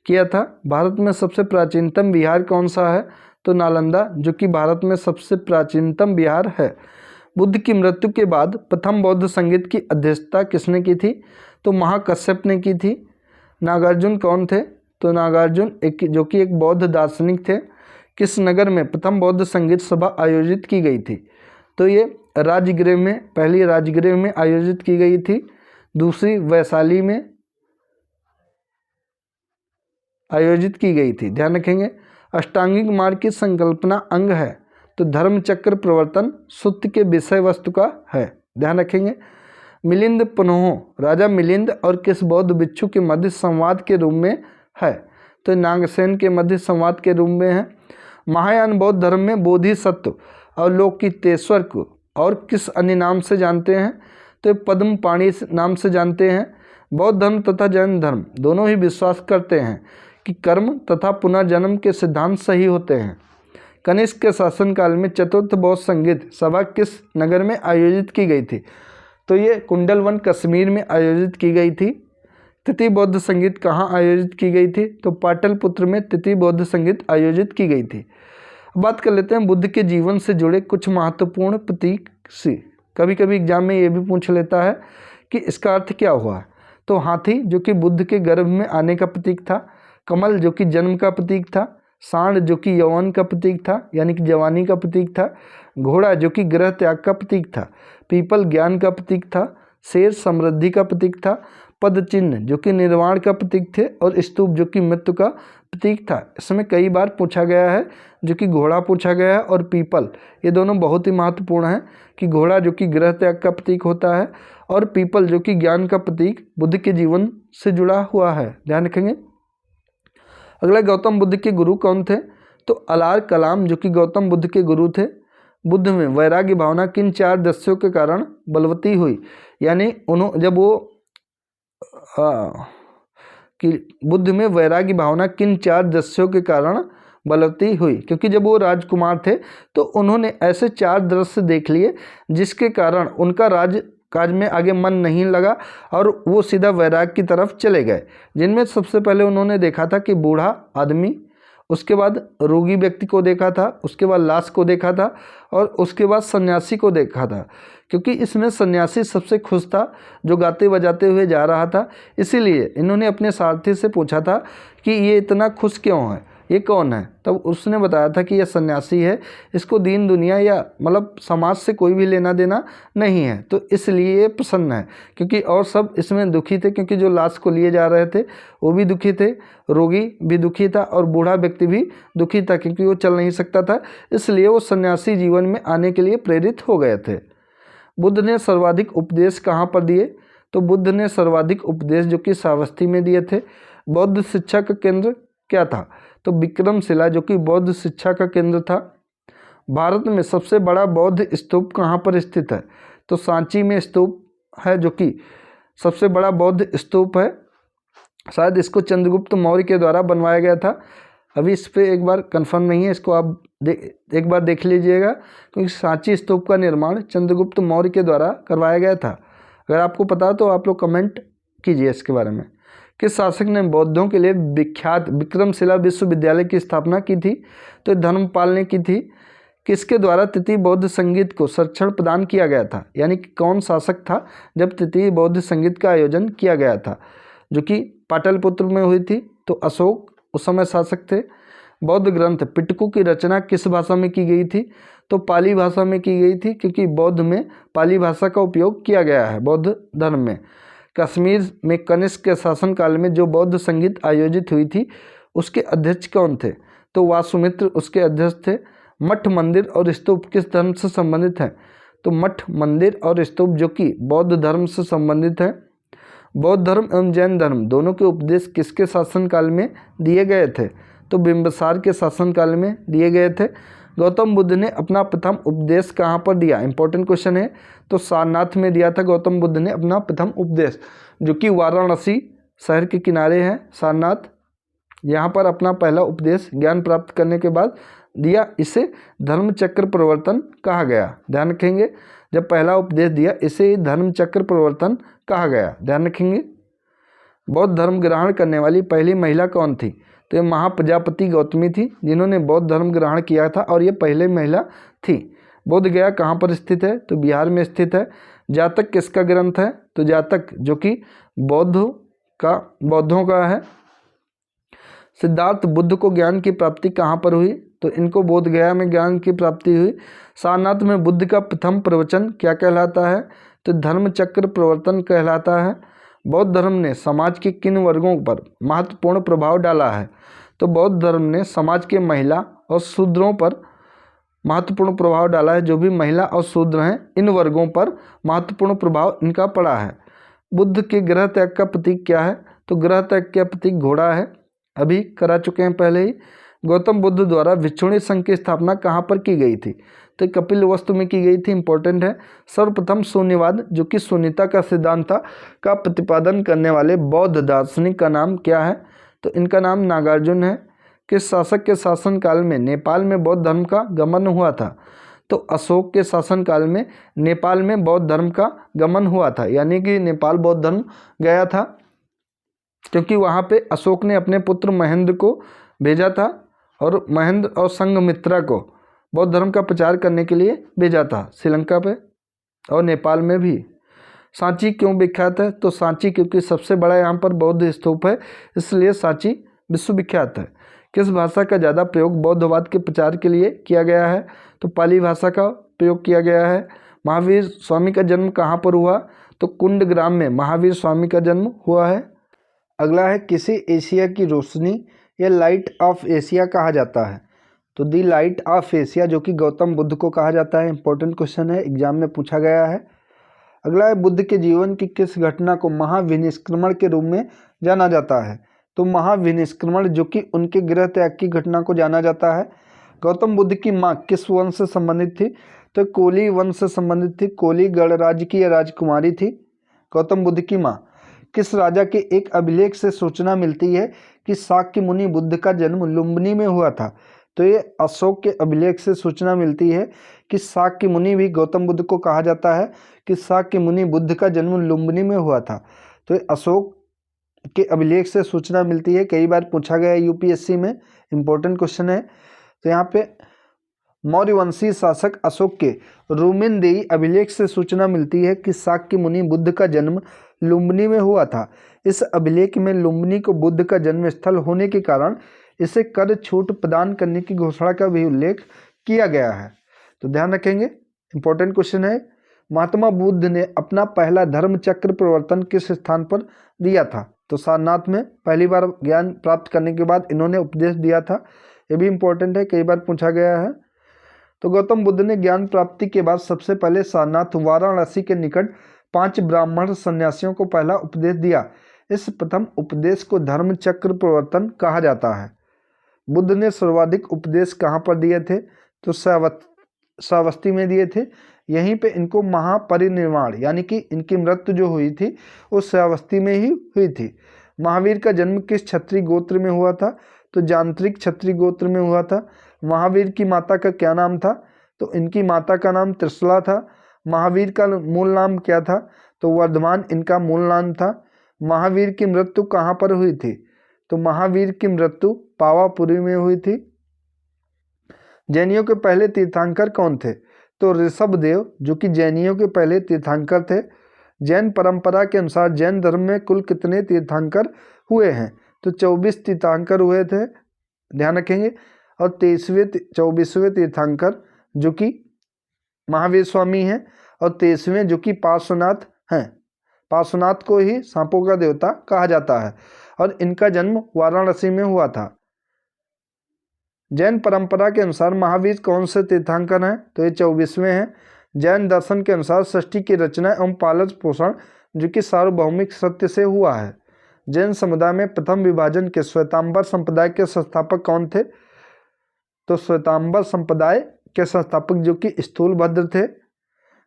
किया था। भारत में सबसे प्राचीनतम विहार कौन सा है? तो नालंदा जो कि भारत में सबसे प्राचीनतम विहार है। बुद्ध की मृत्यु के बाद प्रथम बौद्ध संगीत की अध्यक्षता किसने की थी? तो महाकश्यप ने की थी। नागार्जुन कौन थे? तो नागार्जुन जो कि एक बौद्ध दार्शनिक थे। किस नगर में प्रथम बौद्ध संगीत सभा आयोजित की गई थी? तो ये राजगृह में, पहली राजगृह में आयोजित की गई थी, दूसरी वैशाली में आयोजित की गई थी। ध्यान रखेंगे। अष्टांगिक मार्ग की संकल्पना अंग है, तो धर्म चक्र प्रवर्तन सूत्र के विषय वस्तु का है। ध्यान रखेंगे। मिलिंद पुनः राजा मिलिंद और किस बौद्ध भिक्षु के मध्य संवाद के रूप में है? तो नागसेन के मध्य संवाद के रूप में है। महायान बौद्ध धर्म में बोधिसत्व और लोकितेश्वर को और किस अन्य नाम से जानते हैं? तो पद्म पाणी नाम से जानते हैं। बौद्ध धर्म तथा जैन धर्म दोनों ही विश्वास करते हैं कि कर्म तथा पुनर्जन्म के सिद्धांत सही होते हैं। कनिष्क के शासनकाल में चतुर्थ बौद्ध संगीत सभा किस नगर में आयोजित की गई थी? तो ये कुंडलवन कश्मीर में आयोजित की गई थी। तृतीय बौद्ध संगीत कहाँ आयोजित की गई थी? तो पाटलिपुत्र में तृतीय बौद्ध संगीत आयोजित की गई थी। बात कर लेते हैं बुद्ध के जीवन से जुड़े कुछ महत्वपूर्ण प्रतीक से। कभी कभी एग्जाम में ये भी पूछ लेता है कि इसका अर्थ क्या हुआ। तो हाथी जो कि बुद्ध के गर्भ में आने का प्रतीक था, कमल जो कि जन्म का प्रतीक था, सांड जो कि यौवन का प्रतीक था यानी कि जवानी का प्रतीक था, घोड़ा जो कि गृह त्याग का प्रतीक था, पीपल ज्ञान का प्रतीक था, शेर समृद्धि का प्रतीक था, पद चिन्ह जो कि निर्वाण का प्रतीक थे और स्तूप जो कि मृत्यु का प्रतीक था। इसमें कई बार पूछा गया है, जो कि घोड़ा पूछा गया है और पीपल, ये दोनों बहुत ही महत्वपूर्ण हैं कि घोड़ा जो कि गृह त्याग का प्रतीक होता है और पीपल जो कि ज्ञान का प्रतीक बुद्ध के जीवन से जुड़ा हुआ है। ध्यान रखेंगे। अगला, गौतम बुद्ध के गुरु कौन थे? तो अलार कलाम जो कि गौतम बुद्ध के गुरु थे। बुद्ध में वैराग्य भावना किन 4 दस्यों के कारण बलवती हुई। यानी जब वो कि बुद्ध में वैराग्य भावना किन 4 दस्यों के कारण बलवती हुई, क्योंकि जब वो राजकुमार थे तो उन्होंने ऐसे 4 दृश्य देख लिए जिसके कारण उनका काज में आगे मन नहीं लगा और वो सीधा वैराग्य की तरफ चले गए। जिनमें सबसे पहले उन्होंने देखा था कि बूढ़ा आदमी, उसके बाद रोगी व्यक्ति को देखा था, उसके बाद लाश को देखा था और उसके बाद सन्यासी को देखा था। क्योंकि इसमें सन्यासी सबसे खुश था जो गाते बजाते हुए जा रहा था, इसीलिए इन्होंने अपने सारथी से पूछा था कि ये इतना खुश क्यों है, ये कौन है। तब उसने बताया था कि यह सन्यासी है, इसको दीन दुनिया या मतलब समाज से कोई भी लेना देना नहीं है, तो इसलिए ये प्रसन्न है। क्योंकि और सब इसमें दुखी थे, क्योंकि जो लाश को लिए जा रहे थे वो भी दुखी थे, रोगी भी दुखी था और बूढ़ा व्यक्ति भी दुखी था क्योंकि वो चल नहीं सकता था, इसलिए वो सन्यासी जीवन में आने के लिए प्रेरित हो गए थे। बुद्ध ने सर्वाधिक उपदेश कहाँ पर दिए, तो बुद्ध ने सर्वाधिक उपदेश जो कि श्रावस्ती में दिए थे। बौद्ध शिक्षा का केंद्र क्या था, तो विक्रमशिला जो कि बौद्ध शिक्षा का केंद्र था। भारत में सबसे बड़ा बौद्ध स्तूप कहाँ पर स्थित है, तो सांची में स्तूप है जो कि सबसे बड़ा बौद्ध स्तूप है। शायद इसको चंद्रगुप्त मौर्य के द्वारा बनवाया गया था, अभी इस पर एक बार कंफर्म नहीं है, इसको आप एक बार देख लीजिएगा, क्योंकि सांची स्तूप का निर्माण चंद्रगुप्त मौर्य के द्वारा करवाया गया था। अगर आपको पता हो तो आप लोग कमेंट कीजिए इसके बारे में। किस शासक ने बौद्धों के लिए विख्यात विक्रमशिला विश्वविद्यालय की स्थापना की थी, तो धर्मपाल ने की थी। किसके द्वारा तृतीय बौद्ध संगीत को संरक्षण प्रदान किया गया था, यानी कि कौन शासक था जब तृतीय बौद्ध संगीत का आयोजन किया गया था, जो कि पाटलिपुत्र में हुई थी, तो अशोक उस समय शासक थे। बौद्ध ग्रंथ पिटकू की रचना किस भाषा में की गई थी, तो पाली भाषा में की गई थी, क्योंकि बौद्ध में पाली भाषा का उपयोग किया गया है बौद्ध धर्म में। कश्मीर में कनिष्क के शासनकाल में जो बौद्ध संगीत आयोजित हुई थी उसके अध्यक्ष कौन थे, तो वासुमित्र उसके अध्यक्ष थे। मठ मंदिर और स्तूप किस धर्म से संबंधित हैं, तो मठ मंदिर और स्तूप जो कि बौद्ध धर्म से संबंधित है। बौद्ध धर्म एवं जैन धर्म दोनों के उपदेश किसके शासनकाल में दिए गए थे, तो बिंबिसार के शासनकाल में दिए गए थे। गौतम बुद्ध ने अपना प्रथम उपदेश कहाँ पर दिया, इंपॉर्टेंट क्वेश्चन है, तो सारनाथ में दिया था गौतम बुद्ध ने अपना प्रथम उपदेश, जो कि वाराणसी शहर के किनारे है सारनाथ। यहाँ पर अपना पहला उपदेश ज्ञान प्राप्त करने के बाद दिया, इसे धर्मचक्र प्रवर्तन कहा गया। ध्यान रखेंगे, जब पहला उपदेश दिया इसे धर्मचक्र प्रवर्तन कहा गया, ध्यान रखेंगे। बौद्ध धर्म ग्रहण करने वाली पहली महिला कौन थी, तो ये महाप्रजापति गौतमी थी जिन्होंने बौद्ध धर्म ग्रहण किया था और ये पहले महिला थी। बोध गया कहाँ पर स्थित है, तो बिहार में स्थित है। जातक किसका ग्रंथ है, तो जातक जो कि बौद्धों का है। सिद्धार्थ बुद्ध को ज्ञान की प्राप्ति कहाँ पर हुई, तो इनको बोध गया में ज्ञान की प्राप्ति हुई। सारनाथ में बुद्ध का प्रथम प्रवचन क्या कहलाता है, तो धर्मचक्र प्रवर्तन कहलाता है। बौद्ध धर्म ने समाज के किन वर्गों पर महत्वपूर्ण प्रभाव डाला है, तो बौद्ध धर्म ने समाज के महिला और शूद्रों पर महत्वपूर्ण प्रभाव डाला है। जो भी महिला और शूद्र हैं इन वर्गों पर महत्वपूर्ण प्रभाव इनका पड़ा है। बुद्ध के गृह त्याग का प्रतीक क्या है, तो गृह त्याग का प्रतीक घोड़ा है, अभी करा चुके हैं पहले ही। गौतम बुद्ध द्वारा भिक्षुणी संघ की स्थापना कहाँ पर की गई थी, तो कपिलवस्तु में की गई थी, इंपॉर्टेंट है। सर्वप्रथम शून्यवाद जो कि शून्यता का सिद्धांत था का प्रतिपादन करने वाले बौद्ध दार्शनिक का नाम क्या है, तो इनका नाम नागार्जुन है। किस शासक के शासनकाल में नेपाल में बौद्ध धर्म का गमन हुआ था, तो अशोक के शासनकाल में नेपाल में बौद्ध धर्म का गमन हुआ था, यानी कि नेपाल बौद्ध धर्म गया था, क्योंकि वहाँ पे अशोक ने अपने पुत्र महेंद्र को भेजा था और महेंद्र और संघमित्रा को बौद्ध धर्म का प्रचार करने के लिए भेजा था श्रीलंका पे और नेपाल में भी। सांची क्यों विख्यात है, तो सांची क्योंकि सबसे बड़ा यहाँ पर बौद्ध स्तूप है, इसलिए सांची विश्वविख्यात है। किस भाषा का ज़्यादा प्रयोग बौद्धवाद के प्रचार के लिए किया गया है, तो पाली भाषा का प्रयोग किया गया है। महावीर स्वामी का जन्म कहाँ पर हुआ, तो कुंड ग्राम में महावीर स्वामी का जन्म हुआ है। अगला है किसे एशिया की रोशनी या लाइट ऑफ एशिया कहा जाता है, तो दी लाइट ऑफ एशिया जो कि गौतम बुद्ध को कहा जाता है, इंपॉर्टेंट क्वेश्चन है, एग्जाम में पूछा गया है। अगला है बुद्ध के जीवन की किस घटना को महाविनिष्क्रमण के रूप में जाना जाता है, तो महाविनिष्क्रमण जो कि उनके गृह त्याग की घटना को जाना जाता है। गौतम बुद्ध की माँ किस वंश से संबंधित थी? तो कोली वंश से संबंधित थी। कोली गणराज्य की राजकुमारी थी गौतम बुद्ध की माँ। किस राजा के एक अभिलेख से सूचना मिलती है कि शाक्य मुनि बुद्ध का जन्म लुम्बिनी में हुआ था? तो ये अशोक के अभिलेख से सूचना मिलती है कि शाक्य मुनि भी गौतम बुद्ध को कहा जाता है कि शाक्य मुनि बुद्ध का जन्म लुम्बिनी में हुआ था। तो ये अशोक के अभिलेख से सूचना मिलती है, कई बार पूछा गया है यूपीएससी में, इंपॉर्टेंट क्वेश्चन है। तो यहाँ पे मौर्यवंशी शासक अशोक के रुमेनदेई अभिलेख से सूचना मिलती है कि शाक्य मुनि बुद्ध का जन्म लुम्बिनी में हुआ था। इस अभिलेख में लुम्बिनी को बुद्ध का जन्म स्थल होने के कारण इसे कर छूट प्रदान करने की घोषणा का भी उल्लेख किया गया है। तो ध्यान रखेंगे, इंपॉर्टेंट क्वेश्चन है। महात्मा बुद्ध ने अपना पहला धर्म चक्र प्रवर्तन किस स्थान पर दिया था? तो सारनाथ में पहली बार ज्ञान प्राप्त करने के बाद इन्होंने उपदेश दिया था। ये भी इंपॉर्टेंट है, कई बार पूछा गया है। तो गौतम बुद्ध ने ज्ञान प्राप्ति के बाद सबसे पहले सारनाथ वाराणसी के निकट 5 ब्राह्मण सन्यासियों को पहला उपदेश दिया। इस प्रथम उपदेश को धर्म चक्र प्रवर्तन कहा जाता है। बुद्ध ने सर्वाधिक उपदेश कहाँ पर दिए थे? तो श्रावस्ती में दिए थे। यहीं पे इनको महापरिनिर्वाण यानी कि इनकी मृत्यु जो हुई थी वो श्रावस्ती में ही हुई थी। महावीर का जन्म किस क्षत्रिय गोत्र में हुआ था? तो यांत्रिक क्षत्रिय गोत्र में हुआ था। महावीर की माता का क्या नाम था? तो इनकी माता का नाम त्रिशला था। महावीर का मूल नाम क्या था? तो वर्धमान इनका मूल नाम था। महावीर की मृत्यु कहाँ पर हुई थी? तो महावीर की मृत्यु पावापुरी में हुई थी। जैनियों के पहले तीर्थंकर कौन थे? तो ऋषभदेव, जो कि जैनियों के पहले तीर्थंकर थे। जैन परंपरा के अनुसार जैन धर्म में कुल कितने तीर्थंकर हुए हैं? तो 24 तीर्थंकर हुए थे, ध्यान रखेंगे। और 24वें तीर्थंकर जो कि महावीर स्वामी हैं, और 23वें जो कि पार्श्वनाथ हैं। पार्श्वनाथ को ही सांपों का देवता कहा जाता है और इनका जन्म वाराणसी में हुआ था। जैन परंपरा के अनुसार महावीर कौन से तीर्थंकर हैं? तो ये 24वें हैं। जैन दर्शन के अनुसार सृष्टि की रचना एवं पालन पोषण जो कि सार्वभौमिक सत्य से हुआ है। जैन समुदाय में प्रथम विभाजन के श्वेतांबर संप्रदाय के संस्थापक कौन थे? तो श्वेतांबर संप्रदाय के संस्थापक जो कि स्थूलभद्र थे।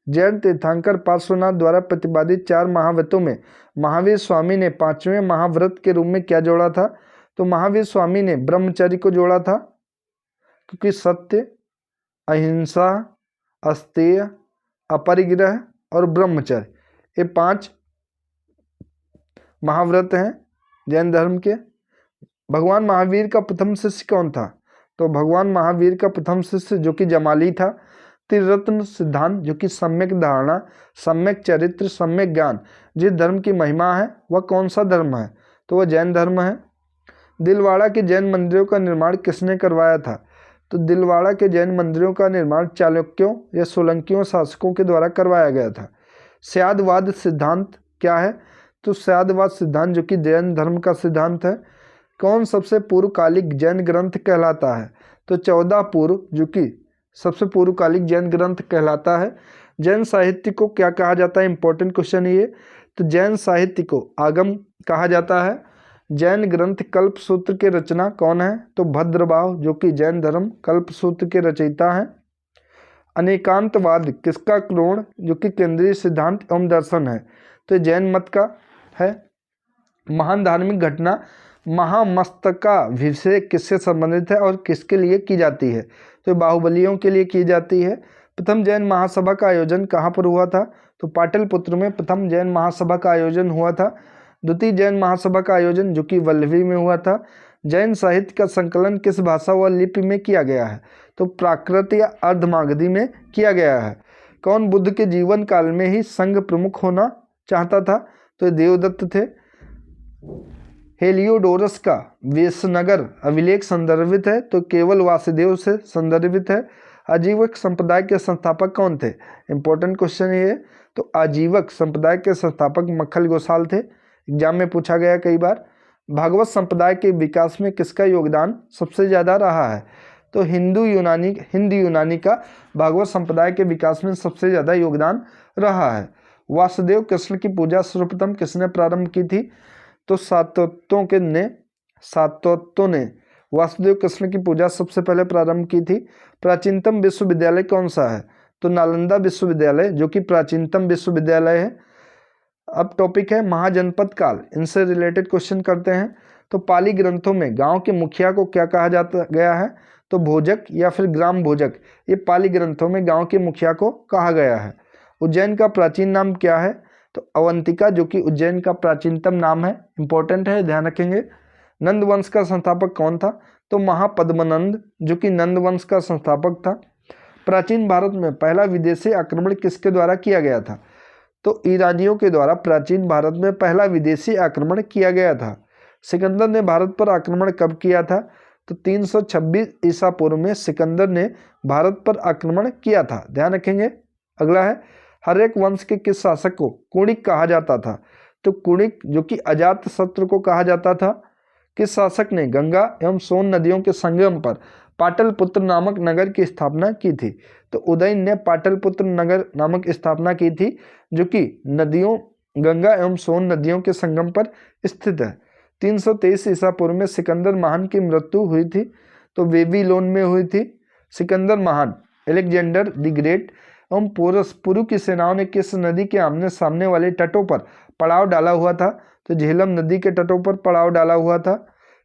जैन तीर्थंकर पार्श्वनाथ द्वारा प्रतिपादित 4 महाव्रतों में महावीर स्वामी ने 5वें महाव्रत के रूप में क्या जोड़ा था? तो महावीर स्वामी ने ब्रह्मचर्य को जोड़ा था, क्योंकि सत्य, अहिंसा, अस्तेय, अपरिग्रह और ब्रह्मचर्य ये 5 महाव्रत हैं जैन धर्म के। भगवान महावीर का प्रथम शिष्य कौन था? तो भगवान महावीर का प्रथम शिष्य जो कि जमाली था। त्रिरत्न सिद्धांत जो कि सम्यक धारणा, सम्यक चरित्र, सम्यक ज्ञान जिस धर्म की महिमा है वह कौन सा धर्म है? तो वह जैन धर्म है। दिलवाड़ा के जैन मंदिरों का निर्माण किसने करवाया था? तो दिलवाड़ा के जैन मंदिरों का निर्माण चालुक्यों या सोलंकियों शासकों के द्वारा करवाया गया था। स्यादवाद सिद्धांत क्या है? तो स्यादवाद सिद्धांत जो कि जैन धर्म का सिद्धांत है। कौन सबसे पूर्वकालिक जैन ग्रंथ कहलाता है? तो 14 पूर्व जो कि सबसे पूर्वकालिक जैन ग्रंथ कहलाता है। जैन साहित्य को क्या कहा जाता है? इंपॉर्टेंट क्वेश्चन ये। तो जैन साहित्य को आगम कहा जाता है। जैन ग्रंथ कल्पसूत्र के रचना कौन है? तो भद्रबाहु जो कि जैन धर्म कल्पसूत्र के रचयिता हैं। अनेकांतवाद किसका क्रोण जो कि केंद्रीय सिद्धांत एवं दर्शन है? तो जैन मत का है। महान धार्मिक घटना महामस्तकाभिषेक किससे संबंधित है और किसके लिए की जाती है? तो बाहुबलियों के लिए की जाती है। प्रथम जैन महासभा का आयोजन कहाँ पर हुआ था? तो पाटलिपुत्र में प्रथम जैन महासभा का आयोजन हुआ था। द्वितीय जैन महासभा का आयोजन जो कि वल्लभी में हुआ था। जैन साहित्य का संकलन किस भाषा व लिपि में किया गया है? तो प्राकृत या अर्धमागधी में किया गया है। कौन बुद्ध के जीवन काल में ही संघ प्रमुख होना चाहता था? तो देवदत्त थे। हेलियोडोरस का वेशनगर अभिलेख संदर्भित है? तो केवल वासुदेव से संदर्भित है। आजीवक संप्रदाय के संस्थापक कौन थे? इंपॉर्टेंट क्वेश्चन ये। तो आजीवक संप्रदाय के संस्थापक मक्खल गोसाल थे, एग्जाम में पूछा गया कई बार। भागवत संप्रदाय के विकास में किसका योगदान सबसे ज़्यादा रहा है? तो हिंदी यूनानी का भागवत संप्रदाय के विकास में सबसे ज़्यादा योगदान रहा है। वासुदेव कृष्ण की पूजा सर्वप्रथम किसने प्रारंभ की थी? तो सातवतों ने वासुदेव कृष्ण की पूजा सबसे पहले प्रारंभ की थी? प्राचीनतम विश्वविद्यालय कौन सा है? तो नालंदा विश्वविद्यालय जो कि प्राचीनतम विश्वविद्यालय है। अब टॉपिक है महाजनपद काल, इनसे रिलेटेड क्वेश्चन करते हैं। तो पाली ग्रंथों में गांव के मुखिया को क्या कहा जाता गया है? तो भोजक या फिर ग्राम भोजक। ये पाली ग्रंथों में गांव के मुखिया को कहा गया है। उज्जैन का प्राचीन नाम क्या है? तो अवंतिका, जो कि उज्जैन का प्राचीनतम नाम है, इंपॉर्टेंट है, ध्यान रखेंगे। नंद वंश का संस्थापक कौन था? तो महापद्मनंद, जो कि नंद वंश का संस्थापक था। प्राचीन भारत में पहला विदेशी आक्रमण किसके द्वारा किया गया था? तो ईरानियों के द्वारा प्राचीन भारत में पहला विदेशी आक्रमण किया गया था। सिकंदर ने भारत पर आक्रमण कब किया था? तो 326 ईसा पूर्व में सिकंदर ने भारत पर आक्रमण किया था, ध्यान रखेंगे। अगला है, हर्यक वंश के किस शासक को कुणिक कहा जाता था? तो कुणिक जो कि अजातशत्रु को कहा जाता था। किस शासक ने गंगा एवं सोन नदियों के संगम पर पाटलिपुत्र नामक नगर की स्थापना की थी? तो उदयन ने पाटलिपुत्र नगर नामक स्थापना की थी, जो कि नदियों गंगा एवं सोन नदियों के संगम पर स्थित है। 323 ईसा पूर्व में सिकंदर महान की मृत्यु हुई थी, तो बेबीलोन में हुई थी। सिकंदर महान, अलेक्जेंडर द ग्रेट एवं पोरस पुरु की सेनाओं ने किस नदी के आमने सामने वाले तटों पर पड़ाव डाला हुआ था? तो झेलम नदी के तटों पर पड़ाव डाला हुआ था।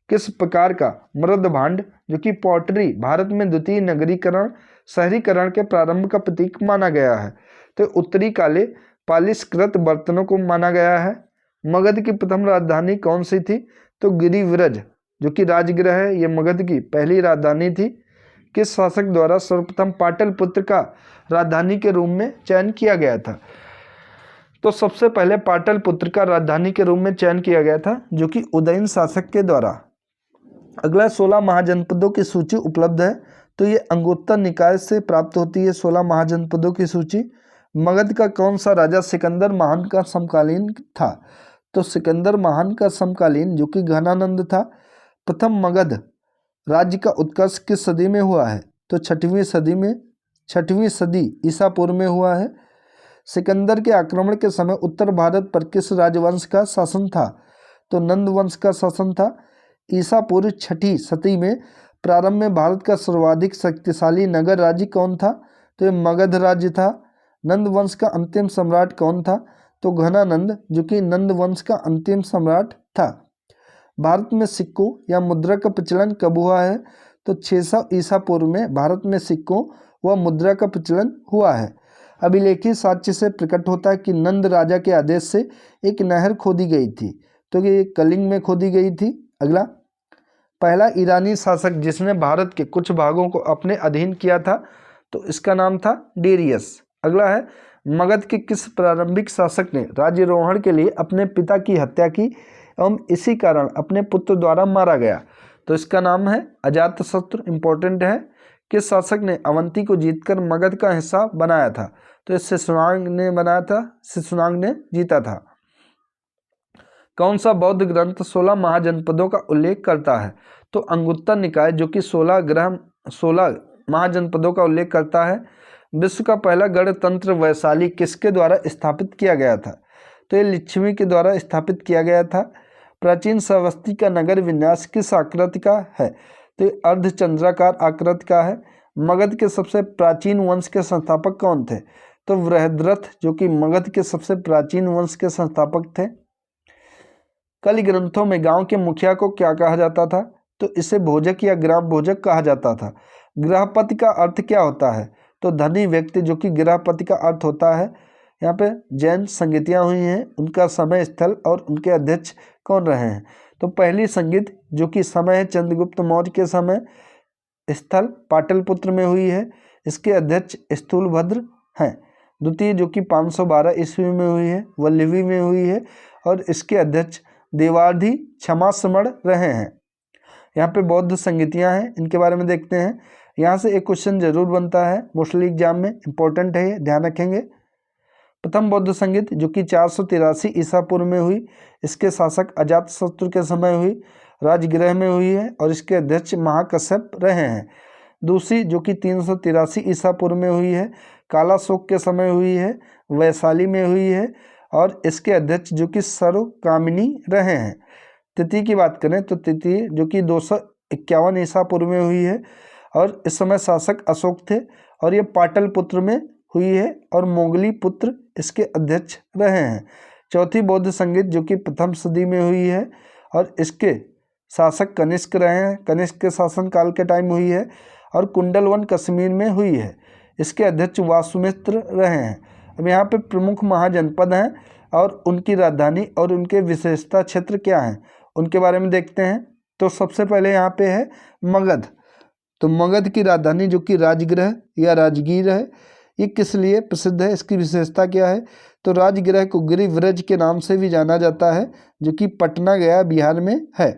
किस प्रकार का मृद भांड, जो कि पॉटरी, भारत में द्वितीय नगरीकरण शहरीकरण के प्रारंभ का प्रतीक माना गया है? तो उत्तरी काले पालिशकृत बर्तनों को माना गया है। मगध की प्रथम राजधानी कौन सी थी? तो गिरिव्रज, जो कि राजगृह है, ये मगध की पहली राजधानी थी। किस शासक द्वारा सर्वप्रथम पाटलिपुत्र का राजधानी के रूप में चयन किया गया था? तो सबसे पहले पाटलिपुत्र का राजधानी के रूप में चयन किया गया था, जो कि उदयन शासक के द्वारा। अगला 16 महाजनपदों की सूची उपलब्ध है, तो ये अंगुत्तर निकाय से प्राप्त होती है 16 महाजनपदों की सूची। मगध का कौन सा राजा सिकंदर महान का समकालीन था? तो सिकंदर महान का समकालीन जो कि घनानंद था। प्रथम मगध राज्य का उत्कर्ष किस सदी में हुआ है? तो 6वीं सदी ईसा पूर्व में हुआ है। सिकंदर के आक्रमण के समय उत्तर भारत पर किस राजवंश का शासन था? तो नंद वंश का शासन था। ईसा पूर्व 6वीं सदी में प्रारंभ में भारत का सर्वाधिक शक्तिशाली नगर राज्य कौन था? तो ये मगध राज्य था। नंद वंश का अंतिम सम्राट कौन था? तो घनानंद, जो कि नंद वंश का अंतिम सम्राट था। भारत में सिक्कों या मुद्रा का प्रचलन कब हुआ है? तो 600 ईसा पूर्व में भारत में सिक्कों व मुद्रा का प्रचलन हुआ है। अभिलेखीय साक्ष्य से प्रकट होता है कि नंद राजा के आदेश से एक नहर खोदी गई थी, तो ये कलिंग में खोदी गई थी। अगला, पहला ईरानी शासक जिसने भारत के कुछ भागों को अपने अधीन किया था, तो इसका नाम था डेरियस। अगला है, मगध के किस प्रारंभिक शासक ने राज्यारोहण के लिए अपने पिता की हत्या की एवं इसी कारण अपने पुत्र द्वारा मारा गया? तो इसका नाम है अजातशत्रु, इंपॉर्टेंट है। किस शासक ने अवंती को जीतकर मगध का हिस्सा बनाया था? तो शिशुनाग ने बनाया था, शिशुनाग ने जीता था। कौन सा बौद्ध ग्रंथ 16 महाजनपदों का उल्लेख करता है? तो अंगुत्तर निकाय, जो कि 16 महाजनपदों का उल्लेख करता है। विश्व का पहला गणतंत्र वैशाली किसके द्वारा स्थापित किया गया था? तो ये लिच्छवी के द्वारा स्थापित किया गया था। प्राचीन श्रावस्ती का नगर विन्यास किस आकृति का है? तो ये अर्धचंद्राकार आकृति का है। मगध के सबसे प्राचीन वंश के संस्थापक कौन थे? तो बृहद्रथ, जो कि मगध के सबसे प्राचीन वंश के संस्थापक थे। कल ग्रंथों में गांव के मुखिया को क्या कहा जाता था? तो इसे भोजक या ग्राम भोजक कहा जाता था। गृहपति का अर्थ क्या होता है? तो धनी व्यक्ति, जो कि गृहपति का अर्थ होता है। यहाँ पे जैन संगीतियाँ हुई हैं, उनका समय, स्थल और उनके अध्यक्ष कौन रहे हैं? तो पहली संगीत जो कि समय है चंद्रगुप्त मौर्य के समय, स्थल पाटलिपुत्र में हुई है, इसके अध्यक्ष स्थूलभद्र हैं। द्वितीय जो कि 512 ईस्वी में हुई है, वल्लभी में हुई है, और इसके अध्यक्ष देवार्धि क्षमास्मरण रहे हैं। यहाँ पे बौद्ध संगीतियाँ हैं, इनके बारे में देखते हैं। यहाँ से एक क्वेश्चन जरूर बनता है मोस्टली एग्जाम में, इंपॉर्टेंट है ये, ध्यान रखेंगे। प्रथम बौद्ध संगीत जो कि 483 ईसा पूर्व में हुई, इसके शासक अजातशत्रु के समय हुई, राजगृह में हुई है, और इसके अध्यक्ष महाकश्यप रहे हैं। दूसरी जो कि 383 ईसा पूर्व में हुई है, कालाशोक के समय हुई है, वैशाली में हुई है, और इसके अध्यक्ष जो कि सर्वकामिनी रहे हैं। तृतीय की बात करें तो तृतीय जो कि 51 ईसा पूर्व में हुई है और इस समय शासक अशोक थे और ये पाटलिपुत्र में हुई है और मोगली पुत्र इसके अध्यक्ष रहे हैं। चौथी बौद्ध संगीत जो कि प्रथम सदी में हुई है और इसके शासक कनिष्क रहे हैं, कनिष्क के शासनकाल के टाइम हुई है और कुंडलवन कश्मीर में हुई है, इसके अध्यक्ष वासुमित्र रहे हैं। अब यहाँ पे प्रमुख महाजनपद हैं और उनकी राजधानी और उनके विशेषता क्षेत्र क्या हैं उनके बारे में देखते हैं। तो सबसे पहले यहाँ पे है मगध। तो मगध की राजधानी जो कि राजगृह या राजगीर है, ये किस लिए प्रसिद्ध है, इसकी विशेषता क्या है। तो राजगृह को गिरिव्रज के नाम से भी जाना जाता है जो कि पटना गया बिहार में है।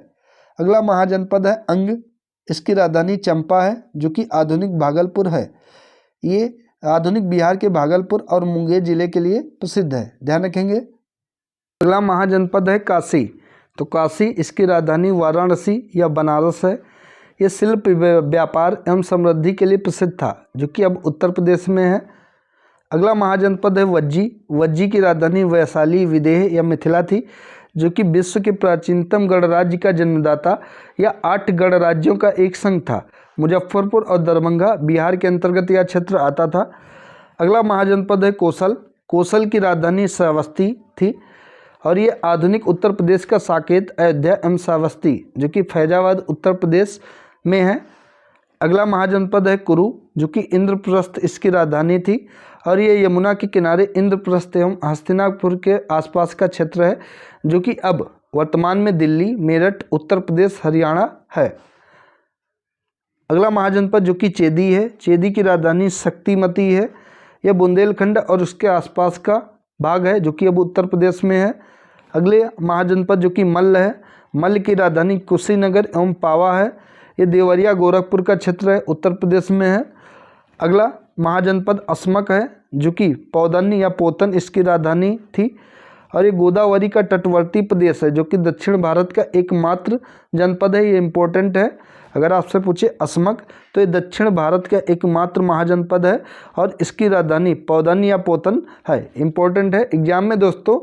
अगला महाजनपद है अंग। इसकी राजधानी चंपा है जो कि आधुनिक भागलपुर है। ये आधुनिक बिहार के भागलपुर और मुंगेर जिले के लिए प्रसिद्ध है, ध्यान रखेंगे। अगला महाजनपद है काशी। तो काशी इसकी राजधानी वाराणसी या बनारस है। ये शिल्प व्यापार एवं समृद्धि के लिए प्रसिद्ध था जो कि अब उत्तर प्रदेश में है। अगला महाजनपद है वज्जी। वज्जी की राजधानी वैशाली विदेह या मिथिला थी जो कि विश्व के प्राचीनतम गणराज्य का जन्मदाता या 8 गणराज्यों का एक संघ था। मुजफ्फरपुर और दरभंगा बिहार के अंतर्गत यह क्षेत्र आता था। अगला महाजनपद है कौशल। कौशल की राजधानी श्रावस्ती थी और ये आधुनिक उत्तर प्रदेश का साकेत, अयोध्या एवं श्रावस्ती जो कि फैजाबाद उत्तर प्रदेश में है। अगला महाजनपद है कुरु जो कि इंद्रप्रस्थ इसकी राजधानी थी और ये यमुना के किनारे इंद्रप्रस्थ एवं हस्तिनापुर के आसपास का क्षेत्र है जो कि अब वर्तमान में दिल्ली, मेरठ, उत्तर प्रदेश, हरियाणा है। अगला महाजनपद जो कि चेदी है। चेदी की राजधानी शक्तिमती है। यह बुंदेलखंड और उसके आसपास का भाग है जो कि अब उत्तर प्रदेश में है। अगले महाजनपद जो कि मल्ल है। मल्ल की राजधानी कुशीनगर एवं पावा है। ये देवरिया गोरखपुर का क्षेत्र है, उत्तर प्रदेश में है। अगला महाजनपद अस्मक है जो कि पौदन या पोतन इसकी राजधानी थी और ये गोदावरी का तटवर्ती प्रदेश है जो कि दक्षिण भारत का एकमात्र जनपद है। ये इम्पोर्टेंट है, अगर आपसे पूछे अस्मक तो ये दक्षिण भारत का एकमात्र महाजनपद है और इसकी राजधानी पौदन या पोतन है। इम्पोर्टेंट है, एग्जाम में दोस्तों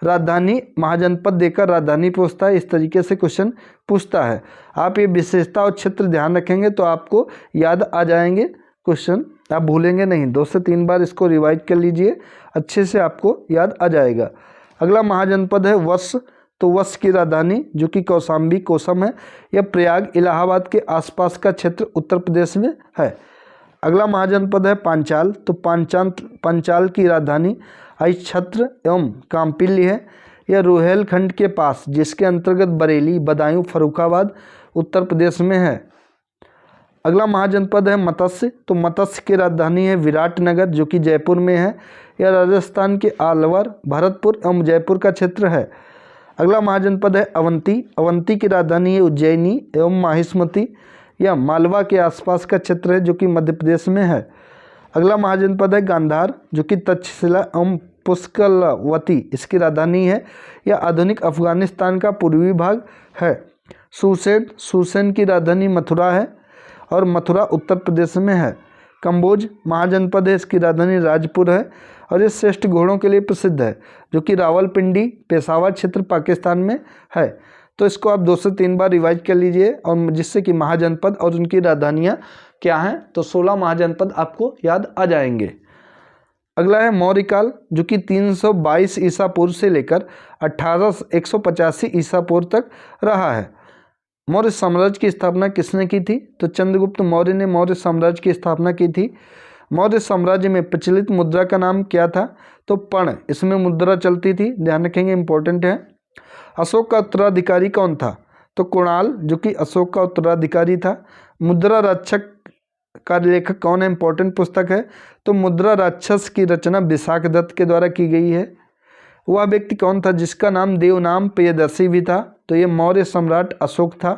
राजधानी महाजनपद देकर राजधानी पूछता है, इस तरीके से क्वेश्चन पूछता है। आप ये विशेषता और क्षेत्र ध्यान रखेंगे तो आपको याद आ जाएंगे क्वेश्चन, आप भूलेंगे नहीं। 2 से 3 बार इसको रिवाइज कर लीजिए, अच्छे से आपको याद आ जाएगा। अगला महाजनपद है वत्स। तो वत्स की राजधानी जो कि कौशाम्बी कोसम है। यह प्रयाग इलाहाबाद के आसपास का क्षेत्र उत्तर प्रदेश में है। अगला महाजनपद है पांचाल। तो पांचाल की राजधानी अहिच्छत्र एवं काम्पिल्य है। यह रोहेलखंड के पास जिसके अंतर्गत बरेली, बदायूं, फर्रुखाबाद उत्तर प्रदेश में है। अगला महाजनपद है मत्स्य। तो मत्स्य की राजधानी है विराटनगर जो कि जयपुर में है। यह राजस्थान के अलवर, भरतपुर एवं जयपुर का क्षेत्र है। अगला महाजनपद है अवंती। अवंती की राजधानी है उज्जैनी एवं माहिष्मती, यह मालवा के आसपास का क्षेत्र है जो कि मध्य प्रदेश में है। अगला महाजनपद है गांधार जो कि तक्षशिला एवं पुष्कलवती इसकी राजधानी है। यह आधुनिक अफगानिस्तान का पूर्वी भाग है। सुसेन की राजधानी मथुरा है और मथुरा उत्तर प्रदेश में है। कंबोज महाजनपद है, इसकी राजधानी राजपुर है और ये श्रेष्ठ घोड़ों के लिए प्रसिद्ध है जो कि रावलपिंडी, पेशावर क्षेत्र पाकिस्तान में है। तो इसको आप 2 से 3 बार रिवाइज कर लीजिए और जिससे कि महाजनपद और उनकी राजधानियाँ क्या हैं, तो 16 महाजनपद आपको याद आ जाएंगे। अगला है मौर्यकाल जो कि 322 ईसा पूर्व से लेकर 185 ईसा पूर्व तक रहा है। मौर्य साम्राज्य की स्थापना किसने की थी, तो चंद्रगुप्त मौर्य ने मौर्य साम्राज्य की स्थापना की थी। मौर्य साम्राज्य में प्रचलित मुद्रा का नाम क्या था, तो पर्ण इसमें मुद्रा चलती थी, ध्यान रखेंगे, इंपॉर्टेंट है। अशोक का उत्तराधिकारी कौन था, तो कुणाल जो कि अशोक का उत्तराधिकारी था। मुद्रा रक्षक का लेखक कौन है, इंपॉर्टेंट पुस्तक है, तो मुद्रा राक्षस की रचना विशाख दत्त के द्वारा की गई है। वह व्यक्ति कौन था जिसका नाम देवनाम प्रियदर्शी भी था, तो ये मौर्य सम्राट अशोक था।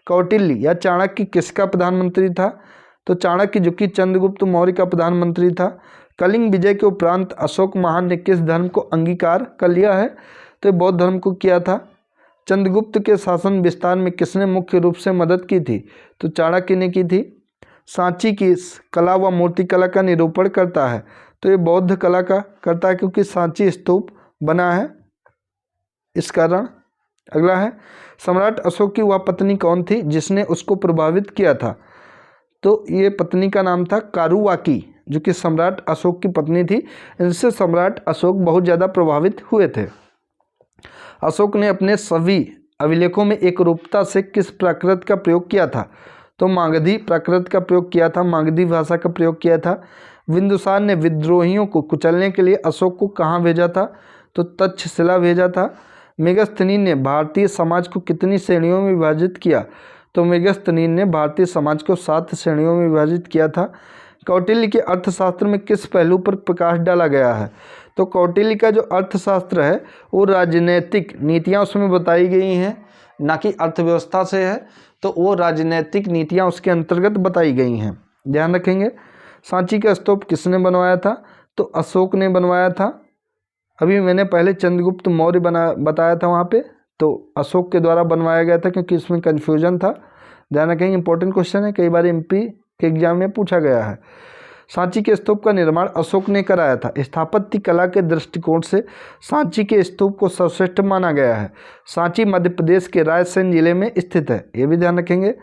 कौटिल्य या चाणक्य किसका प्रधानमंत्री था, तो चाणक्य जो कि चंद्रगुप्त मौर्य का प्रधानमंत्री था। कलिंग विजय के उपरांत अशोक महान ने किस धर्म को अंगीकार कर लिया है, तो बौद्ध धर्म को किया था। चंद्रगुप्त के शासन विस्तार में किसने मुख्य रूप से मदद की थी, तो चाणक्य ने की थी। सांची की कला व मूर्तिकला का निरूपण करता है, तो ये बौद्ध कला का करता है क्योंकि सांची स्तूप बना है इस कारण। अगला है सम्राट अशोक की वह पत्नी कौन थी जिसने उसको प्रभावित किया था? तो ये पत्नी का नाम था कारुवाकी, जो कि सम्राट अशोक की पत्नी थी। इनसे सम्राट अशोक बहुत ज़्यादा प्रभावित हुए थे। अशोक ने अपने सभी अभिलेखों में एकरूपता से किस प्राकृत का प्रयोग किया था? तो मागधी प्राकृत का प्रयोग किया था, मागधी भाषा का प्रयोग किया था। बिंदुसार ने विद्रोहियों को कुचलने के लिए अशोक को कहाँ भेजा था? तो तक्षशिला भेजा था। मेगस्थनीज ने भारतीय समाज को कितनी श्रेणियों में विभाजित किया? तो मेगस्थनीज ने भारतीय समाज को 7 श्रेणियों में विभाजित किया था। कौटिल्य के अर्थशास्त्र में किस पहलू पर प्रकाश डाला गया है? तो कौटिल्य का जो अर्थशास्त्र है वो राजनैतिक नीतियाँ उसमें बताई गई हैं, ना कि अर्थव्यवस्था से है। तो वो राजनैतिक नीतियाँ उसके अंतर्गत बताई गई हैं, ध्यान रखेंगे। सांची का स्तूप किसने बनवाया था? तो अशोक ने बनवाया था। अभी मैंने पहले चंद्रगुप्त मौर्य बताया था वहाँ पे, तो अशोक के द्वारा बनवाया गया था क्योंकि इसमें कन्फ्यूजन था। ध्यान रखेंगे, इंपॉर्टेंट क्वेश्चन है, कई बार एमपी के एग्जाम में पूछा गया है। सांची के स्तूप का निर्माण अशोक ने कराया था। स्थापत्य कला के दृष्टिकोण से सांची के स्तूप को सर्वश्रेष्ठ माना गया है। सांची मध्य प्रदेश के रायसेन जिले में स्थित है, ये भी ध्यान रखेंगे।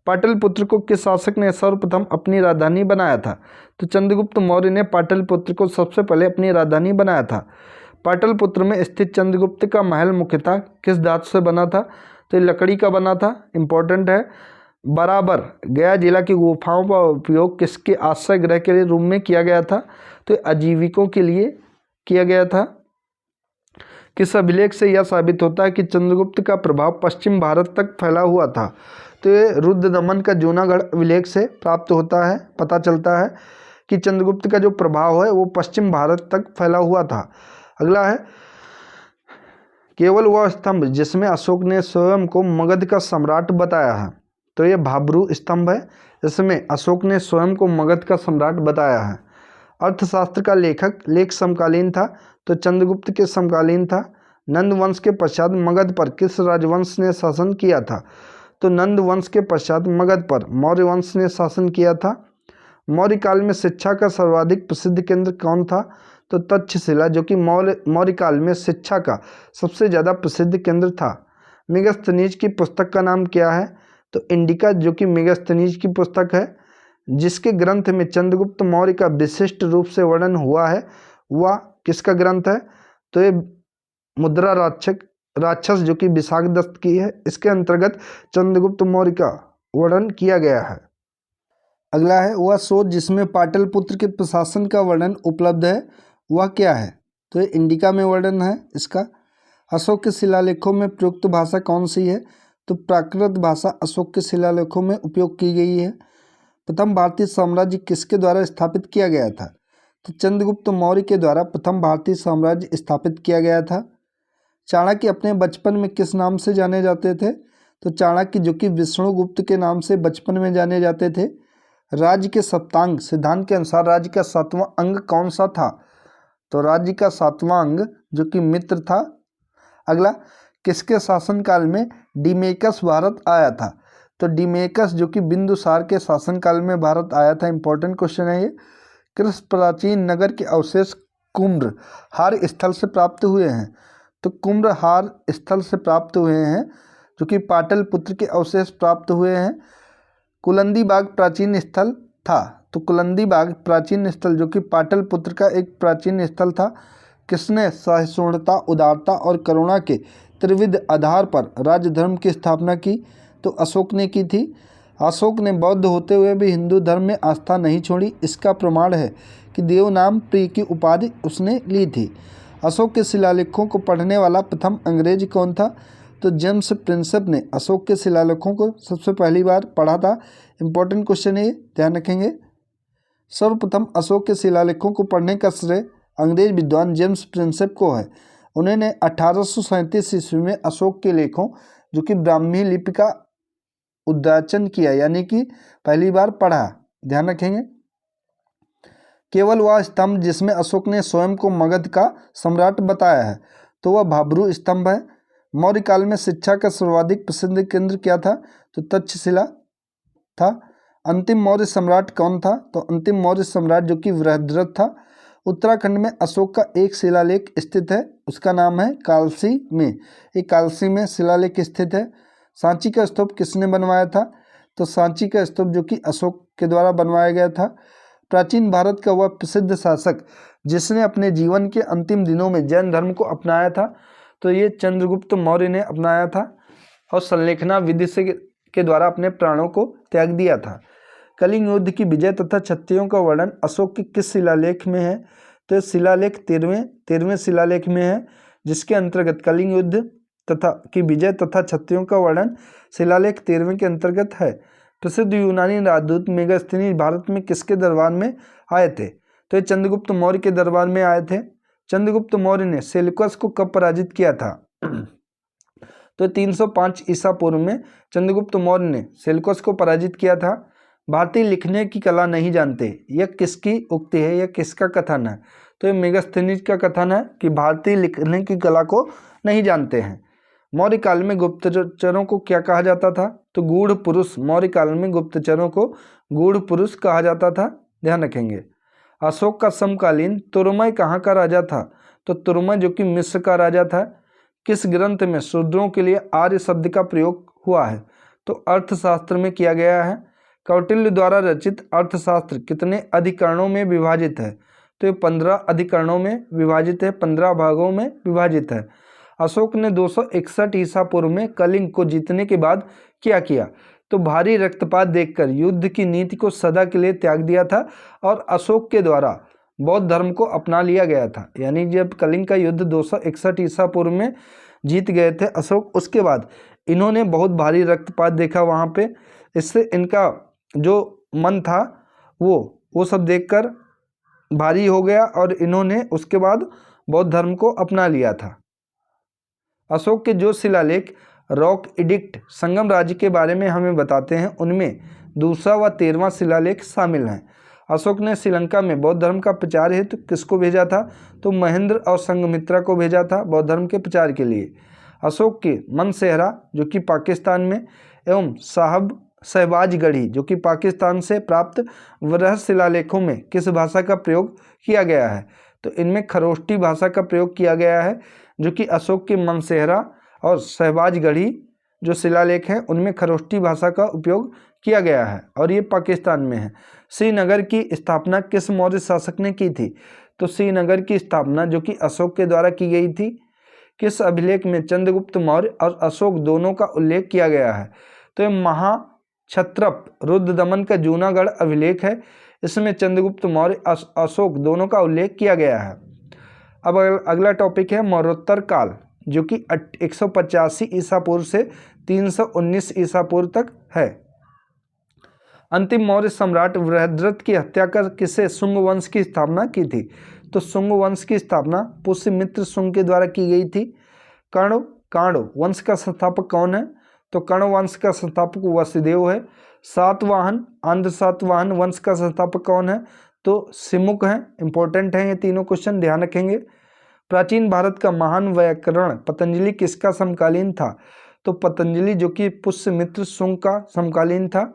पाटलिपुत्र को किस शासक ने सर्वप्रथम अपनी राजधानी बनाया था? तो चंद्रगुप्त मौर्य ने पाटलिपुत्र को सबसे पहले अपनी राजधानी बनाया था। पाटलिपुत्र में स्थित चंद्रगुप्त का महल मुख्यतः किस धातु से बना था? तो ये लकड़ी का बना था, इंपॉर्टेंट है। बराबर गया जिला की गुफाओं का उपयोग किसके आश्रय गृह के रूप में किया गया था? तो आजीविकों के लिए किया गया था। किस अभिलेख से यह साबित होता है कि चंद्रगुप्त का प्रभाव पश्चिम भारत तक फैला हुआ था? तो ये रुद्रदमन का जूनागढ़ अभिलेख से प्राप्त होता है, पता चलता है कि चंद्रगुप्त का जो प्रभाव है वो पश्चिम भारत तक फैला हुआ था। अगला है केवल वह स्तंभ जिसमें अशोक ने स्वयं को मगध का सम्राट बताया है। तो ये भाब्रू स्तंभ है, इसमें अशोक ने स्वयं को मगध का सम्राट बताया है। अर्थशास्त्र का लेख समकालीन था, तो चंद्रगुप्त के समकालीन था। नंद वंश के पश्चात मगध पर किस राजवंश ने शासन किया था? तो नंद वंश के पश्चात मगध पर मौर्य वंश ने शासन किया था। मौर्य काल में शिक्षा का सर्वाधिक प्रसिद्ध केंद्र कौन था? तो तक्षशिला, जो कि मौर्य काल में शिक्षा का सबसे ज़्यादा प्रसिद्ध केंद्र था। मेगस्थनीज की पुस्तक का नाम क्या है? तो इंडिका, जो कि मेगस्थनीज की पुस्तक है। जिसके ग्रंथ में चंद्रगुप्त मौर्य का विशिष्ट रूप से वर्णन हुआ है वह किसका ग्रंथ है? तो ये मुद्रा राक्षस, जो कि विशाखदत्त की है, इसके अंतर्गत चंद्रगुप्त मौर्य का वर्णन किया गया है। अगला है वह शोध जिसमें पाटलिपुत्र के प्रशासन का वर्णन उपलब्ध है वह क्या है? तो ये इंडिका में वर्णन है इसका। अशोक के शिलालेखों में प्रयुक्त भाषा कौन सी है? तो प्राकृत भाषा अशोक के शिलालेखों में उपयोग की गई है। प्रथम भारतीय साम्राज्य किसके द्वारा स्थापित किया गया था? तो चंद्रगुप्त मौर्य के द्वारा प्रथम भारतीय साम्राज्य स्थापित किया गया था। चाणक्य अपने बचपन में किस नाम से जाने जाते थे? तो चाणक्य, जो कि विष्णुगुप्त के नाम से बचपन में जाने जाते थे। राज्य के सप्तांग सिद्धांत के अनुसार राज्य का 7वां अंग कौन सा था? तो राज्य का 7वां अंग जो कि मित्र था। अगला किसके शासनकाल में डिमेकस भारत आया था? तो डिमेकस, जो कि बिंदुसार के शासनकाल में भारत आया था, इंपॉर्टेंट क्वेश्चन है ये। किस प्राचीन नगर के अवशेष कुम्भहार स्थल से प्राप्त हुए हैं? तो कुम्भहार स्थल से प्राप्त हुए हैं, जो कि पाटलिपुत्र के अवशेष प्राप्त हुए हैं। कुलंदी बाग प्राचीन स्थल था, तो कुलंदी बाग प्राचीन स्थल जो कि पाटलिपुत्र का एक प्राचीन स्थल था। किसने सहिष्णुता, उदारता और करुणा के त्रिविध आधार पर राज्य धर्म की स्थापना की? तो अशोक ने की थी। अशोक ने बौद्ध होते हुए भी हिंदू धर्म में आस्था नहीं छोड़ी। इसका प्रमाण है कि देवनाम प्रिय की उपाधि उसने ली थी। अशोक के शिलालेखों को पढ़ने वाला प्रथम अंग्रेज कौन था? तो जेम्स प्रिंसेप ने अशोक के शिलालेखों को सबसे पहली बार पढ़ा था। इंपॉर्टेंट क्वेश्चन है ये, ध्यान रखेंगे। सर्वप्रथम अशोक के शिलालेखों को पढ़ने का श्रेय अंग्रेज विद्वान जेम्स प्रिंसेप को है। उन्होंने 1837 ईस्वी में अशोक के लेखों, जो कि ब्राह्मी लिपि का उद्वाचन किया, यानी कि पहली बार पढ़ा, ध्यान रखेंगे। केवल वह स्तंभ जिसमें अशोक ने स्वयं को मगध का सम्राट बताया है, तो वह भाब्रू स्तंभ है। मौर्य काल में शिक्षा का सर्वाधिक प्रसिद्ध केंद्र क्या था? तो तक्षशिला था। अंतिम मौर्य सम्राट कौन था? तो अंतिम मौर्य सम्राट, जो कि बृहद्रथ था, उत्तराखंड में अशोक का एक शिलालेख स्थित है, उसका नाम है कालसी में। ये कालसी में शिलालेख स्थित है। सांची का स्तूप किसने बनवाया था? तो सांची का स्तूप जो कि अशोक के द्वारा बनवाया गया था। प्राचीन भारत का वह प्रसिद्ध शासक जिसने अपने जीवन के अंतिम दिनों में जैन धर्म को अपनाया था, तो ये चंद्रगुप्त मौर्य ने अपनाया था और संलेखना विधि से के द्वारा अपने प्राणों को त्याग दिया था। कलिंग युद्ध की विजय तथा क्षत्रियों का वर्णन अशोक के किस शिलालेख में है? तो ये शिलालेख 13वें शिलालेख में है, जिसके अंतर्गत कलिंग युद्ध तथा की विजय तथा क्षत्रियों का वर्णन शिलालेख 13वें के अंतर्गत है। प्रसिद्ध यूनानी राजदूत मेगास्थनीज भारत में किसके दरबार में आए थे? तो ये चंद्रगुप्त मौर्य के दरबार में आए थे। चंद्रगुप्त मौर्य ने सेल्यूकस को कब पराजित किया था? तो 305 ईसा पूर्व में चंद्रगुप्त मौर्य ने सेल्यूकस को पराजित किया था। भारतीय लिखने की कला नहीं जानते, यह किसकी उक्ति है, यह किसका कथन है? तो ये मेगास्थनीज का कथन है कि भारतीय लिखने की कला को नहीं जानते हैं। मौर्य काल में गुप्तचरों को क्या कहा जाता था? तो गूढ़ पुरुष। मौर्य काल में गुप्तचरों को गूढ़ पुरुष कहा जाता था, ध्यान रखेंगे। अशोक का समकालीन तुरमय कहाँ का राजा था? तो तुरमय जो कि मिस्र का राजा था। किस ग्रंथ में शूद्रों के लिए आर्य शब्द का प्रयोग हुआ है? तो अर्थशास्त्र में किया गया है। कौटिल्य द्वारा रचित अर्थशास्त्र कितने अधिकरणों में विभाजित है? तो ये 15 अधिकरणों में विभाजित है, 15 भागों में विभाजित है। अशोक ने 261 ईसा पूर्व में कलिंग को जीतने के बाद क्या किया? तो भारी रक्तपात देखकर युद्ध की नीति को सदा के लिए त्याग दिया था और अशोक के द्वारा बौद्ध धर्म को अपना लिया गया था। यानी जब कलिंग का युद्ध 261 ईसा पूर्व में जीत गए थे अशोक, उसके बाद इन्होंने बहुत भारी रक्तपात देखा वहाँ पे। इससे इनका जो मन था वो सब देखकर भारी हो गया और इन्होंने उसके बाद बौद्ध धर्म को अपना लिया था। अशोक के जो शिलालेख रॉक एडिक्ट संगम राज्य के बारे में हमें बताते हैं, उनमें दूसरा व 13वां शिलालेख शामिल हैं। अशोक ने श्रीलंका में बौद्ध धर्म का प्रचार हेतु किसको भेजा था? तो महेंद्र और संघमित्रा को भेजा था बौद्ध धर्म के प्रचार के लिए। अशोक के मनसेहरा जो कि पाकिस्तान में एवं शहबाजगढ़ी जो कि पाकिस्तान से प्राप्त वृहद शिलालेखों में किस भाषा का प्रयोग किया गया है? तो इनमें खरोष्टी भाषा का प्रयोग किया गया है, जो कि अशोक के मनसेहरा और शहबाजगढ़ी जो शिलालेख हैं उनमें खरोष्टी भाषा का उपयोग किया गया है और ये पाकिस्तान में है। श्रीनगर की स्थापना किस मौर्य शासक ने की थी? तो श्रीनगर की स्थापना जो कि अशोक के द्वारा की गई थी। किस अभिलेख में चंद्रगुप्त मौर्य और अशोक दोनों का उल्लेख किया गया है? तो ये महाक्षत्रप रुद्रदमन का जूनागढ़ अभिलेख है, इसमें चंद्रगुप्त मौर्य अशोक दोनों का उल्लेख किया गया है। अब अगला टॉपिक है मौर्योत्तर काल, जो कि 185 ईसा पूर्व से 319 ईसा पूर्व तक है। अंतिम मौर्य सम्राट वृहद्रथ की हत्या कर किसे शुंग वंश की स्थापना की थी? तो शुंग वंश की स्थापना पुष्यमित्र शुंग के द्वारा की गई थी। कर्ण वंश का संस्थापक कौन है? तो कर्ण वंश का संस्थापक वसुदेव है। सातवाहन आंध्र सातवाहन वंश का संस्थापक कौन है? तो सिमुक है। इंपॉर्टेंट है ये तीनों क्वेश्चन, ध्यान रखेंगे। प्राचीन भारत का महान व्याकरण पतंजलि किसका समकालीन था? तो पतंजलि जो कि पुष्यमित्र शुंग का समकालीन था।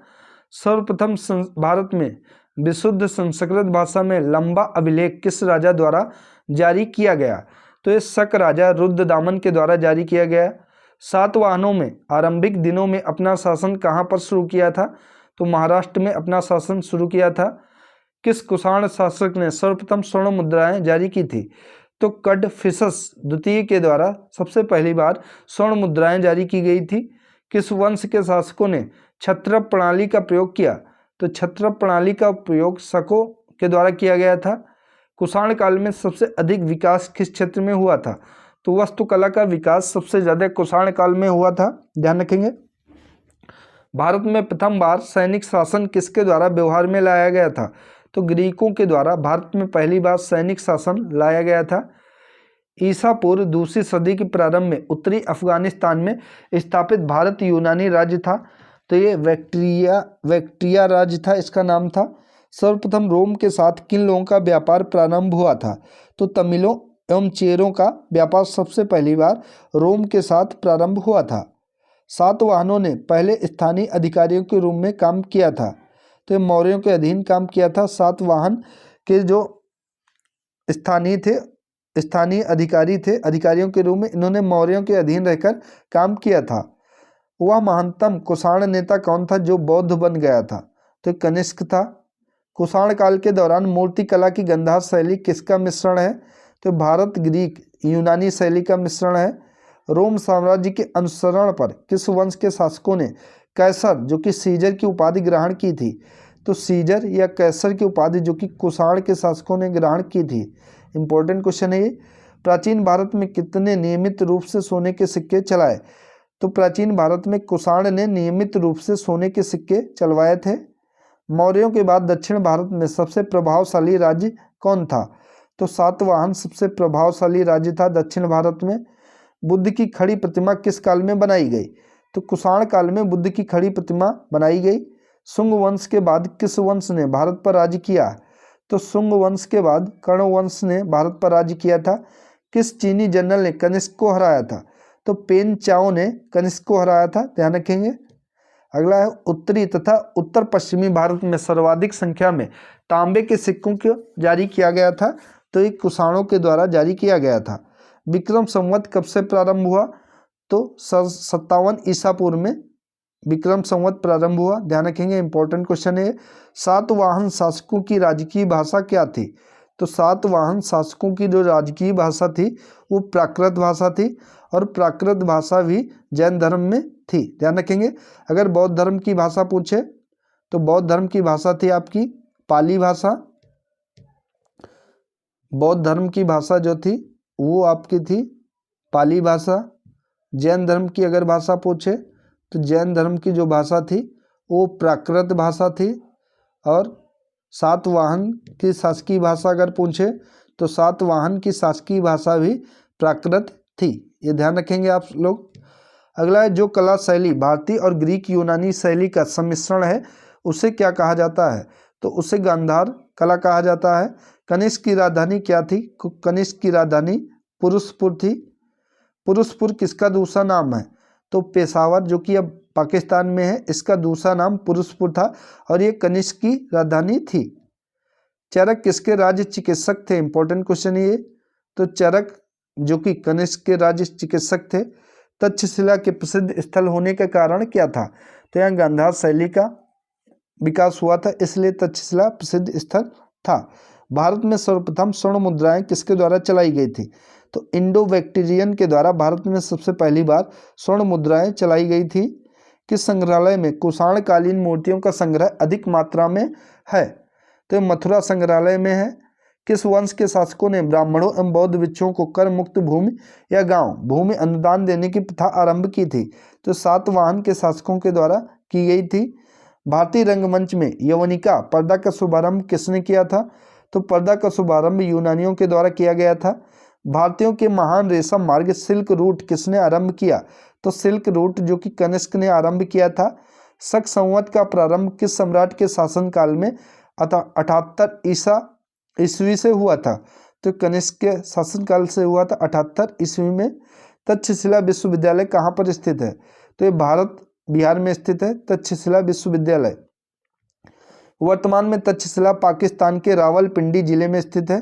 सर्वप्रथम भारत में विशुद्ध संस्कृत भाषा में लंबा अभिलेख किस राजा द्वारा जारी किया गया? तो ये शक राजा रुद्रदामन के द्वारा जारी किया गया। सातवाहनों में आरंभिक दिनों में अपना शासन कहाँ पर शुरू किया था? तो महाराष्ट्र में अपना शासन शुरू किया था। किस कुषाण शासक ने सर्वप्रथम स्वर्ण मुद्राएं जारी की थी? तो कडफिसस द्वितीय के द्वारा सबसे पहली बार स्वर्ण मुद्राएं जारी की गई थी। किस वंश के शासकों ने क्षत्रप प्रणाली का प्रयोग किया? तो क्षत्रप प्रणाली का प्रयोग शकों के द्वारा किया गया था। कुषाण काल में सबसे अधिक विकास किस क्षेत्र में हुआ था? तो वास्तुकला का विकास सबसे ज्यादा कुषाण काल में हुआ था, ध्यान रखेंगे। भारत में प्रथम बार सैनिक शासन किसके द्वारा व्यवहार में लाया गया था? तो ग्रीकों के द्वारा भारत में पहली बार सैनिक शासन लाया गया था। ईसा पूर्व दूसरी सदी के प्रारंभ में उत्तरी अफगानिस्तान में स्थापित भारत यूनानी राज्य था। तो ये वैक्ट्रिया राज्य था, इसका नाम था। सर्वप्रथम रोम के साथ किन लोगों का व्यापार प्रारंभ हुआ था? तो तमिलों एवं चेरों का व्यापार सबसे पहली बार रोम के साथ प्रारंभ हुआ था। सातवाहनों ने पहले स्थानीय अधिकारियों के रूप में काम किया था, तो मौर्यों के अधीन काम किया था। सातवाहन के जो स्थानीय अधिकारी थे। अधिकारियों के रूप में इन्होंने मौर्यों के अधीन रहकर काम किया था। वह महानतम कुषाण नेता कौन था जो बौद्ध बन गया था? तो कनिष्क था। कुषाण काल के दौरान मूर्ति कला की गांधार शैली किसका मिश्रण है? तो भारत ग्रीक यूनानी शैली का मिश्रण है। रोम साम्राज्य के अनुसरण पर किस वंश के शासकों ने कैसर जो कि सीजर की उपाधि ग्रहण की थी? तो सीजर या कैसर की उपाधि जो कि कुषाण के शासकों ने ग्रहण की थी। इंपॉर्टेंट क्वेश्चन है ये। प्राचीन भारत में कितने नियमित रूप से सोने के सिक्के चलाए? तो प्राचीन भारत में कुषाण ने नियमित रूप से सोने के सिक्के चलवाए थे। मौर्यों के बाद दक्षिण भारत में सबसे प्रभावशाली राज्य कौन था? तो सातवाहन सबसे प्रभावशाली राज्य था दक्षिण भारत में। बुद्ध की खड़ी प्रतिमा किस काल में बनाई गई? तो कुषाण काल में बुद्ध की खड़ी प्रतिमा बनाई गई। शुंग वंश के बाद किस वंश ने भारत पर राज्य किया? तो शुंग वंश के बाद कर्ण वंश ने भारत पर राज्य किया था। किस चीनी जनरल ने कनिष्क को हराया था? तो पेन चाओ ने कनिष्क को हराया था, ध्यान रखेंगे। अगला है उत्तरी तथा उत्तर पश्चिमी भारत में सर्वाधिक संख्या में तांबे के सिक्कों को जारी किया गया था। तो ये कुषाणों के द्वारा जारी किया गया था। विक्रम संवत कब से प्रारंभ हुआ? तो 57 ईसा पूर्व में विक्रम संवत प्रारंभ हुआ, ध्यान रखेंगे। इंपॉर्टेंट क्वेश्चन है। सातवाहन शासकों की राजकीय भाषा क्या थी? तो सातवाहन शासकों की जो राजकीय भाषा थी वो प्राकृत भाषा थी, और प्राकृत भाषा भी जैन धर्म में थी, ध्यान रखेंगे। अगर बौद्ध धर्म की भाषा पूछे तो बौद्ध धर्म की भाषा थी आपकी पाली भाषा। बौद्ध धर्म की भाषा जो थी वो आपकी थी पाली भाषा। जैन धर्म की अगर भाषा पूछे तो जैन धर्म की जो भाषा थी वो प्राकृत भाषा थी। और सातवाहन की शासकीय भाषा अगर पूछे तो सातवाहन की शासकीय भाषा भी प्राकृत थी, ये ध्यान रखेंगे आप लोग। अगला है जो कला शैली भारतीय और ग्रीक यूनानी शैली का सम्मिश्रण है उसे क्या कहा जाता है? तो उसे गांधार कला कहा जाता है। कनिष्क की राजधानी क्या थी? कनिष्क की राजधानी पुरुषपुर थी। पुरुषपुर किसका दूसरा नाम है? तो पेशावर जो कि अब पाकिस्तान में है, इसका दूसरा नाम पुरुषपुर था, और ये कनिष्क की राजधानी थी। चरक किसके राज्य चिकित्सक थे? इंपॉर्टेंट क्वेश्चन ये। तो चरक जो कि कनिष्क के राज्य चिकित्सक थे। तक्षशिला के प्रसिद्ध स्थल होने का कारण क्या था? तो यहाँ गांधार शैली का विकास हुआ था, इसलिए तक्षशिला प्रसिद्ध स्थल था। भारत में सर्वप्रथम स्वर्ण मुद्राएं किसके द्वारा चलाई गई थी? तो इंडो बैक्टीरियन के द्वारा भारत में सबसे पहली बार स्वर्ण मुद्राएं चलाई गई थी। किस संग्रहालय में कुषाण कालीन मूर्तियों का संग्रह अधिक मात्रा में है? तो मथुरा संग्रहालय में है। किस वंश के शासकों ने ब्राह्मणों एवं बौद्ध भिक्षुओं को कर मुक्त भूमि या गांव भूमि अनुदान देने की प्रथा आरंभ की थी? तो सातवाहन के शासकों के द्वारा की गई थी। भारतीय रंगमंच में यवनिका पर्दा का शुभारंभ किसने किया था? तो पर्दा का शुभारंभ यूनानियों के द्वारा किया गया था। भारतीयों के महान रेशम मार्ग सिल्क रूट किसने आरंभ किया? तो सिल्क रूट जो कि कनिष्क ने आरंभ किया था। शक संवत का प्रारंभ किस सम्राट के शासनकाल में 78 ईस्वी से हुआ था? तो कनिष्क के शासनकाल से हुआ था 78 ईस्वी में। तक्षशिला विश्वविद्यालय कहाँ पर स्थित है? तो ये भारत बिहार में स्थित है तक्षशिला विश्वविद्यालय। वर्तमान में तक्षशिला पाकिस्तान के रावलपिंडी जिले में स्थित है।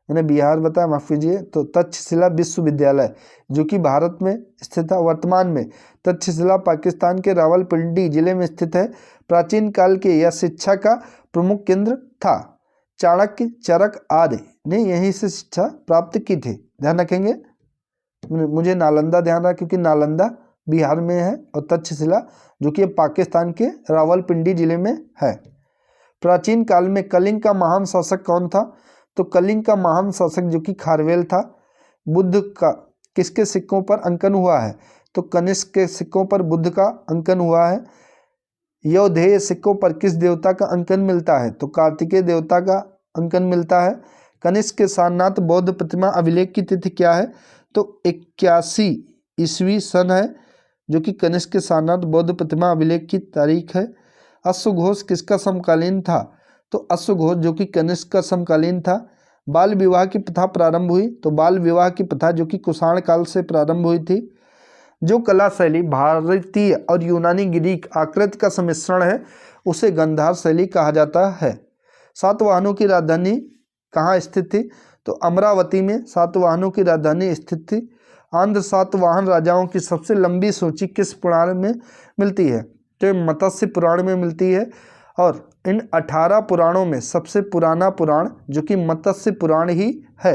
मैंने बिहार बताया, माफ कीजिए। तो तक्षशिला विश्वविद्यालय जो कि भारत में स्थित है, वर्तमान में तक्षशिला पाकिस्तान के रावलपिंडी जिले में स्थित है। प्राचीन काल के यह शिक्षा का प्रमुख केंद्र था। चाणक्य, चरक आदि ने यहीं से शिक्षा प्राप्त की थी, ध्यान रखेंगे। मुझे नालंदा ध्यान रहा क्योंकि नालंदा बिहार में है और तक्षशिला जो कि पाकिस्तान के रावलपिंडी जिले में है। प्राचीन काल में कलिंग का महान शासक कौन था? तो कलिंग का महान शासक जो कि खारवेल था। बुद्ध का किसके सिक्कों पर अंकन हुआ है? तो कनिष्क के सिक्कों पर बुद्ध का अंकन हुआ है। यौधेय सिक्कों पर किस देवता का अंकन मिलता है? तो कार्तिकेय देवता का अंकन मिलता है। कनिष्क के सारनाथ बौद्ध प्रतिमा अभिलेख की तिथि क्या है? तो 81 ईस्वी सन है जो कि कनिष्क के सारनाथ बौद्ध प्रतिमा अभिलेख की तारीख है। अश्वघोष किसका समकालीन था? तो अश्वघोष जो कि कनिष्क का समकालीन था। बाल विवाह की प्रथा प्रारंभ हुई, तो बाल विवाह की प्रथा जो कि कुषाण काल से प्रारंभ हुई थी। जो कला शैली भारतीय और यूनानी ग्रीक आकृति का सम्मिश्रण है उसे गांधार शैली कहा जाता है। सातवाहनों की राजधानी कहाँ स्थित थी? तो अमरावती में सातवाहनों की राजधानी स्थित थी। आंध्र सातवाहन राजाओं की सबसे लंबी सूची किस पुराण में मिलती है? तो मत्स्य पुराण में मिलती है। और इन 18 पुराणों में सबसे पुराना पुराण जो कि मत्स्य पुराण ही है।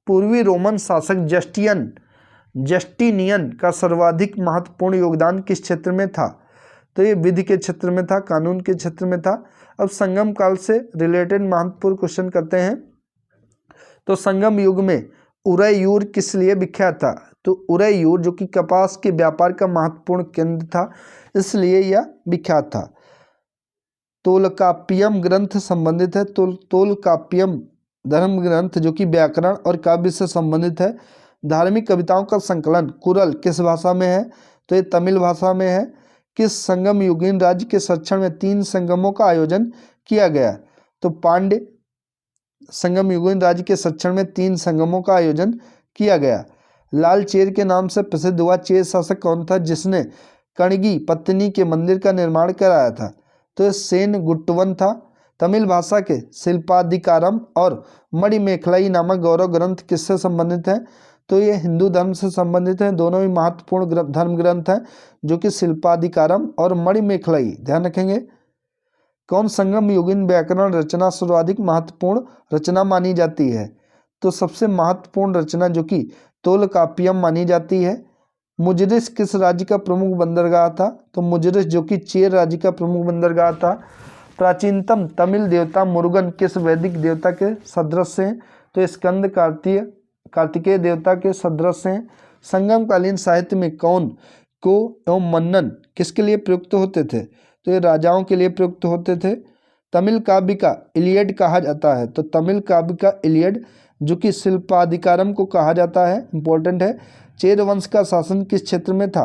पूर्वी रोमन शासक जस्टिनियन का सर्वाधिक महत्वपूर्ण योगदान किस क्षेत्र में था? तो ये विधि के क्षेत्र में था, कानून के क्षेत्र में था। अब संगम काल से रिलेटेड महत्वपूर्ण क्वेश्चन करते हैं। तो संगम युग में उरैयूर किस लिए विख्यात था? तो उरैयूर जो कि कपास के व्यापार का महत्वपूर्ण केंद्र था, इसलिए यह विख्यात था। तोलकाप्पियम ग्रंथ संबंधित है। तोलकाप्पियम धर्म ग्रंथ जो कि व्याकरण और काव्य से संबंधित है। धार्मिक कविताओं का संकलन कुरल किस भाषा में है? तो ये तमिल भाषा में है। किस संगम युगीन राज्य के संरक्षण में 3 संगमों का आयोजन किया गया? तो पांड्य संगम युगीन राज्य के संरक्षण में 3 संगमों का आयोजन किया गया। लाल चेर के नाम से प्रसिद्ध हुआ चेर शासक कौन था जिसने कणगी पत्तनी के मंदिर का निर्माण कराया था? तो ये सेन गुट्टवन था। तमिल भाषा के शिल्पाधिकारम और मणिमेखलाई नामक गौरव ग्रंथ किससे संबंधित है? तो ये हिंदू धर्म से संबंधित हैं। दोनों ही महत्वपूर्ण धर्म ग्रंथ हैं जो कि शिल्पाधिकारम और मणिमेखलाई। ध्यान रखेंगे। कौन संगम युगीन व्याकरण रचना सर्वाधिक महत्वपूर्ण रचना मानी जाती है? तो सबसे महत्वपूर्ण रचना जो कि तोलकाप्पियम मानी जाती है। मुजरिस किस राज्य का प्रमुख बंदरगाह था? तो मुजरिस जो कि चेर राज्य का प्रमुख बंदरगाह था। प्राचीनतम तमिल देवता मुरुगन किस वैदिक देवता के सदृश हैं? तो स्कंद कार्तिकेय देवता के सदृश हैं। संगमकालीन साहित्य में कौन को एवं मन्नन किसके लिए प्रयुक्त होते थे? तो ये राजाओं के लिए प्रयुक्त होते थे। तमिल काव्य का इलियड कहा जाता है। तो तमिल काव्य का इलियड जो कि शिल्पाधिकारम को कहा जाता है, इंपॉर्टेंट है। चेर वंश का शासन किस क्षेत्र में था?